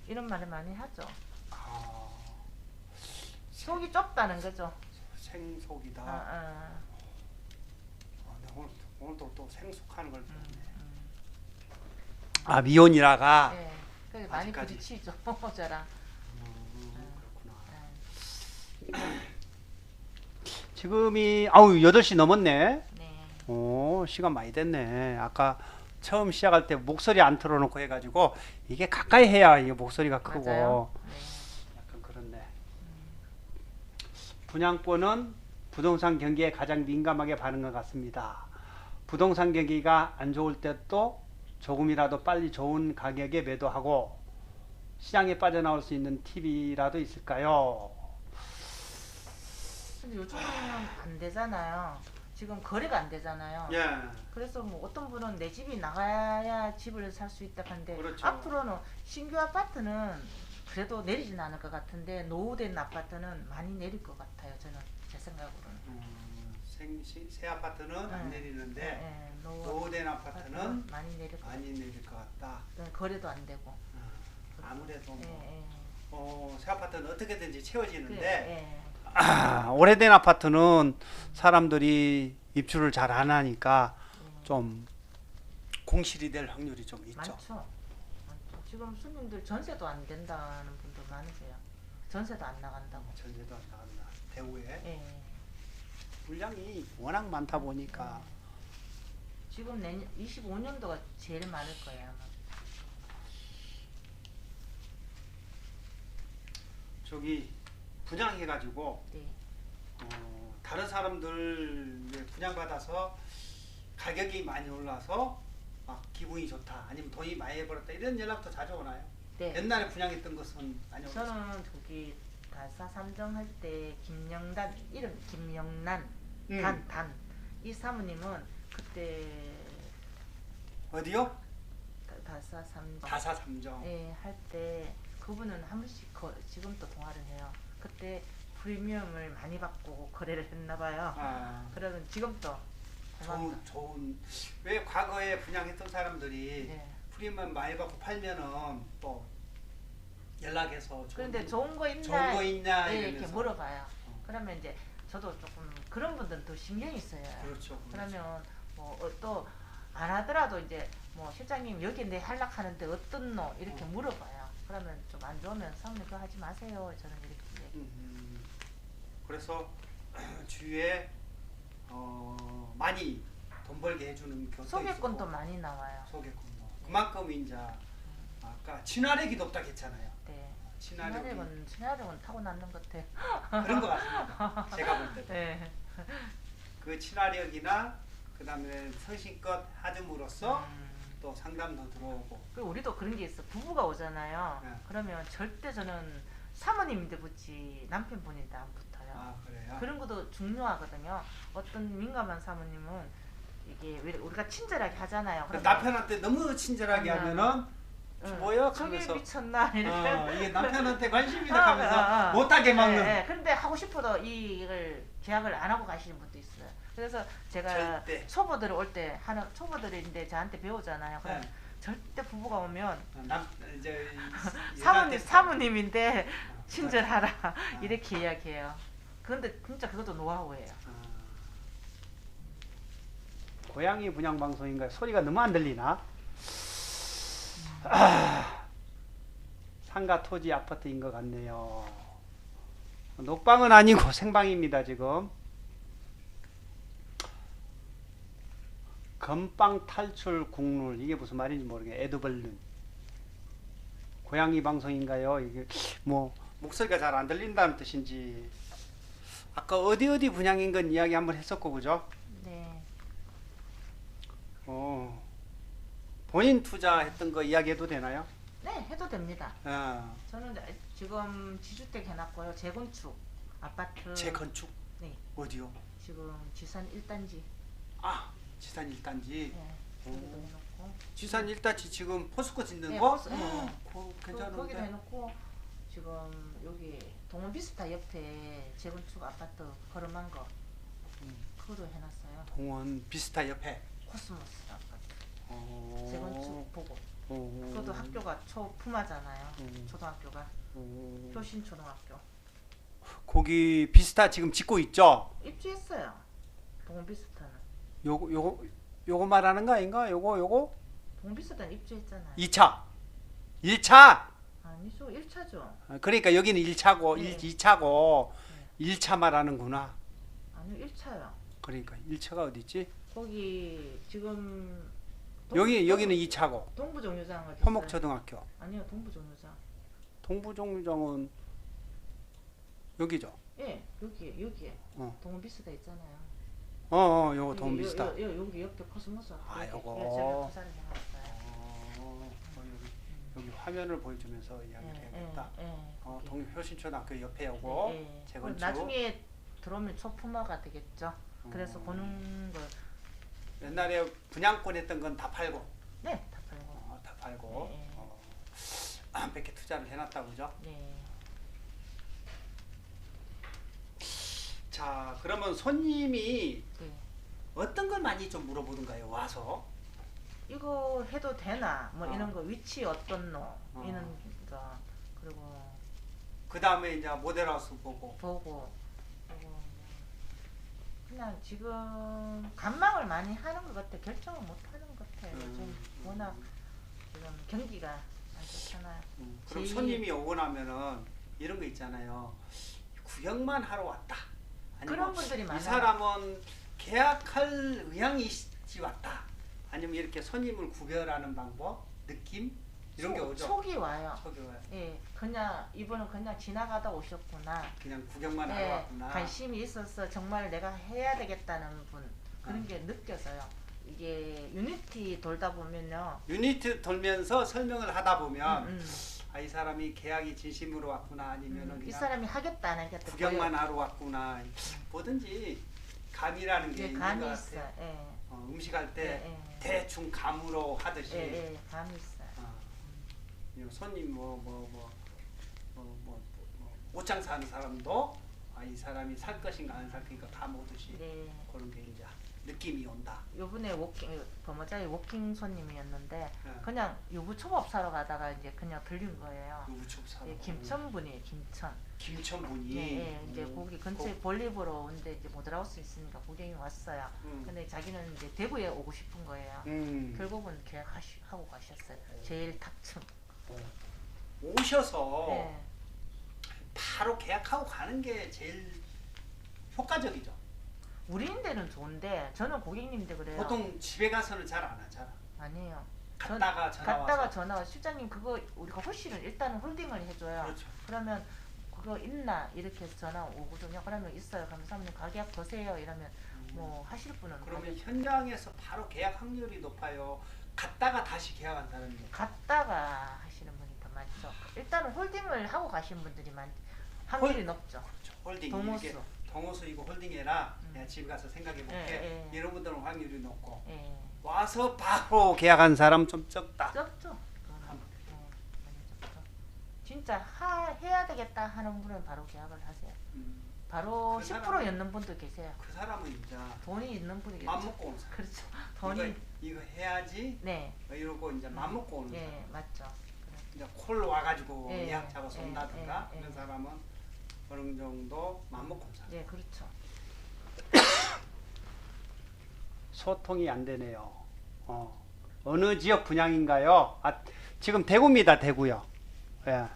이런 말을 많이 하죠. 아, 속이 좁다는 거죠. 생속이다. 어. 네, 오늘도 또 생속하는 걸 배웠네. 아, 미혼이라가? 네. 그래서 많이 아직까지. 부딪히죠. 저랑. 그렇구나. 지금이 8시 넘었네. 네. 오, 시간 많이 됐네. 아까 처음 시작할 때 목소리 안 틀어놓고 해가지고 이게 가까이 해야 이게 목소리가 크고 맞아요. 네. 약간 그렇네. 분양권은 부동산 경기에 가장 민감하게 반응한 것 같습니다. 부동산 경기가 안 좋을 때도 조금이라도 빨리 좋은 가격에 매도하고 시장에 빠져나올 수 있는 팁이라도 있을까요? 근데 요즘은 안 되잖아요. 지금 거래가 안 되잖아요. 예. 그래서 뭐 어떤 분은 내 집이 나가야 집을 살 수 있다 하는데 그렇죠. 앞으로는 신규 아파트는 그래도 내리진 않을 것 같은데 노후된 아파트는 많이 내릴 것 같아요. 저는 제 생각으로는. 새 아파트는 안 내리는데 네, 노후된 아파트는 많이 내릴 것 많이 내릴 것 같다. 같아요. 거래도 안 되고. 아무래도 뭐, 예. 새 아파트는 어떻게든지 채워지는데 그래, 오래된 아파트는 사람들이 입주를 잘 안 하니까 좀 공실이 될 확률이 좀 있죠. 많죠. 지금 손님들 전세도 안 된다는 분들 많으세요. 전세도 안 나간다고. 전세도 안 나간다. 대우에 예. 물량이 워낙 많다 보니까 지금 내년 25년도가 제일 많을 거예요. 아마. 저기 분양해가지고 네. 다른 사람들 분양받아서 가격이 많이 올라서 막 기분이 좋다 아니면 돈이 많이 해버렸다 이런 연락도 자주 오나요? 네. 옛날에 분양했던 것은 많이 올랐어요? 저는 저기 달사 삼정할 때 김영단 이름 김영란 단 이 사모님은 그때 어디요? 달사 삼정 다사 삼정. 예, 할 때 그분은 한 번씩 지금도 통화를 해요. 그때 프리미엄을 많이 받고 거래를 했나 봐요. 그러면 지금도 좋은 왜 과거에 분양했던 사람들이 네. 프리미엄 많이 받고 팔면은 또 연락해서 그런데 좋은 거 있나? 좋은 거 있냐 예, 이렇게 이러면서. 물어봐요. 그러면 이제 저도 조금 그런 분들은 더 신경이 써요. 그렇죠. 그러면 뭐 또 안 하더라도 이제 뭐 실장님 여기 내 한락하는데 어떻노 이렇게 물어봐요. 그러면 좀 안 좋으면 사모님 그거 하지 마세요. 저는 이렇게 얘기. 그래서 주위에 많이 돈 벌게 해주는 교도 소개권도 있었고, 많이 나와요. 소개권도 그만큼 이제 아까 친화력이 높다 했잖아요. 네. 친화력이 친화력은 타고났는 것 같아. 그런 것 같습니다. 제가 볼 때. 네. 그 친화력이나 그다음에 성심껏 하줌으로써 또 상담도 들어오고. 그리고 우리도 그런 게 있어. 부부가 오잖아요. 네. 그러면 절대 저는 사모님인데 붙지 남편분인데 안 붙어요. 아 그래요? 그런 것도 중요하거든요. 어떤 민감한 사모님은 이게 우리가 친절하게 하잖아요. 그 남편한테 너무 친절하게 하면은 뭐야? 저게 하면서 미쳤나 이렇게. 이게 남편한테 관심이다 하면서 못하게 막는. 네, 근데 하고 싶어도 이걸 계약을 안 하고 가시는 분도 있어요. 그래서 제가 절대. 초보들 올 때 하는 초보들인데 저한테 배우잖아요. 그럼 네. 절대 부부가 오면 이제 사모님인데 친절하라 이렇게 이야기해요. 그런데 진짜 그것도 노하우예요. 고양이 분양 방송인가요? 소리가 너무 안 들리나? 상가 토지 아파트인 것 같네요. 녹방은 아니고 생방입니다 지금. 건빵 탈출 국룰 이게 무슨 말인지 모르겠네. 에드벌룬 고양이 방송인가요? 이게 뭐 목소리가 잘 안 들린다는 뜻인지. 아까 어디 분양인 건 이야기 한번 했었고, 그죠? 네. 본인 투자했던 거 이야기해도 되나요? 네, 해도 됩니다. 어, 저는 지금 지주택 해놨고요. 재건축 아파트. 재건축? 네. 어디요? 지금 지산 1단지. 아, 지산 1단지. 네. 거기도 해놓고. 지산 1단지 지금 포스코 짓는 네, 거? 네. 괜찮은데? 거기도 해놓고 지금 여기 동원 비스타 옆에 재건축 아파트 걸음한 거 그거도 해놨어요. 동원 비스타 옆에. 코스모스 아파트. 어, 재건축 보고. 그것도 학교가 초품화잖아요. 초등학교가 효신초등학교. 거기 비스타 지금 짓고 있죠? 입주했어요. 동비스타는. 요거 말하는 거 아닌가? 요거? 동비스타는 입주했잖아요. 2차. 1차. 아니죠. 1차죠. 그러니까 여기는 1차고 네. 2차고 1차 말하는구나. 아니요. 1차요. 그러니까 1차가 어디 있지? 거기 지금 여기는 2차고. 동부정류장 어디 있어요? 화목초등학교. 아니요. 동부정류장. 동부종정은 여기죠. 예. 여기에. 어. 동비스타 있잖아요. 요거 동비스타. 여기 옆에 코스모스. 아, 요거. 예, 제가 투자를 해놨어요. 여기 화면을 보여주면서 이야기를 해야겠다. 효신초등학교 옆에 요거 재건축. 나중에 들어오면 초품화가 되겠죠. 그래서 보는 걸. 옛날에 분양권 했던 건 다 팔고. 네, 다 팔고. 다 팔고. 네. 100개 투자를 해놨다고 그죠? 네. 자, 그러면 손님이 네. 어떤 걸 많이 좀 물어보던가요? 와서. 이거 해도 되나? 뭐 어. 이런 거 위치 어떻노? 이런 거 그리고 그 다음에 이제 모델하우스 보고. 보고 그리고 그냥 지금 관망을 많이 하는 것 같아. 결정을 못 하는 것 같아요. 요즘 워낙 지금 경기가 안 좋잖아요. 그럼 제일- 손님이 오고 나면은 이런 거 있잖아요. 구경만 하러 왔다. 아니면 그런 분들이 많아요. 이 사람은 계약할 의향이 왔다. 아니면 이렇게 손님을 구별하는 방법, 느낌 이런 게 오죠. 속이 와요. 속이 와요. 예, 그냥 이분은 그냥 지나가다 오셨구나. 그냥 구경만 하러 네, 왔구나. 관심이 있어서 정말 내가 해야 되겠다는 분 그런 게 느껴져요. 이게 유니티 돌다 보면요. 유니트 돌면서 설명을 하다 보면 이 사람이 계약이 진심으로 왔구나 아니면은 이 그냥 사람이 하겠다 안 하겠다 구경만 하러 왔구나. 뭐든지 감이라는 게 예, 있는 감이 것 있어요. 같아요. 예, 음식할 때 예, 예. 대충 감으로 하듯이 예, 감이 있어요. 손님 옷장 사는 사람도 이 사람이 살 것인가 안 살 것인가 감 오듯이 네. 그런 게 이제 느낌이 온다. 요번에 범어자의 워킹 손님이었는데 예. 그냥 유부초밥 사러 가다가 이제 그냥 들린 거예요. 유부초밥 사러. 예, 김천분이에요. 김천. 김천분이. 예, 이제 거기 근처에 볼리보러 오는데 이제 모델하우스 있으니까 구경이 왔어요. 근데 자기는 이제 대구에 오고 싶은 거예요. 결국은 계약하고 가셨어요. 제일 탑층. 오셔서 네. 바로 계약하고 가는 게 제일 효과적이죠. 우리인데는 좋은데 저는 고객님인데 그래요. 보통 집에 가서는 잘 안 하잖아. 아니에요. 갔다가 전화 와서. 전화 실장님 그거 우리가 홀씨를 일단은 홀딩을 해줘요. 그렇죠. 그러면 그거 있나 이렇게 해서 전화 오거든요. 그러면 있어요. 그러면 사모님 가격 보세요. 이러면 뭐 하실 분은 그러면 가격- 현장에서 바로 계약 확률이 높아요. 갔다가 다시 계약한다는 게. 갔다가 하시는 분이 더 많죠. 일단은 홀딩을 하고 가신 분들이 확률이 높죠. 그렇죠. 홀딩. 동호수. 이게 동호수 이거 홀딩해라. 내가 집에 가서 생각해 볼게. 예, 예. 이런 분들은 확률이 높고 예. 와서 바로 계약한 사람 좀 적다. 적죠. 많이 적죠. 진짜 해야 되겠다 하는 분은 바로 계약을 하세요. 바로 그 10% 였는 분도 계세요. 그 사람은 이제 돈이 있는 분이 계세요. 맘 먹고 온 사람. 그렇죠. 돈이 이거 해야지. 네. 이러고 이제 맘 먹고 오는 사람. 예, 맞죠. 이제 콜 와가지고 예, 예약 잡아서 예, 온다든가 예, 이런 예. 사람은 어느 정도 맘 먹고 온 사람. 예, 그렇죠. 소통이 안 되네요. 어느 지역 분양인가요? 지금 대구입니다. 대구요. 예.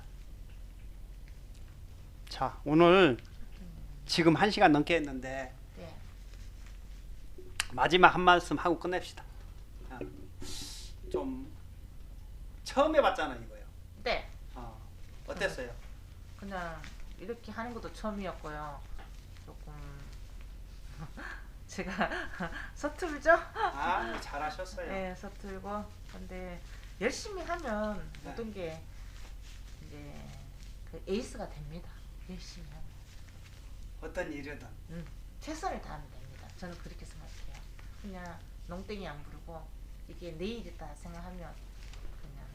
자, 오늘 지금 1시간 넘게 했는데 네. 마지막 한 말씀 하고 끝냅시다. 좀 처음 해봤잖아요, 이거요. 네. 어땠어요? 그냥 이렇게 하는 것도 처음이었고요. 조금 제가 서툴죠? 아, 잘하셨어요. 네, 서툴고. 근데 열심히 하면 네. 모든 게 이제 그 에이스가 됩니다. 열심히 하면. 어떤 일이든. 최선을 다하면 됩니다. 저는 그렇게 생각해요. 그냥 농땡이 안 부르고 이게 내일이다 생각하면 그냥.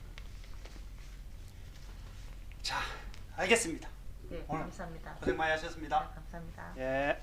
자, 알겠습니다. 네, 오늘 감사합니다. 고생 많이 하셨습니다. 감사합니다. 예.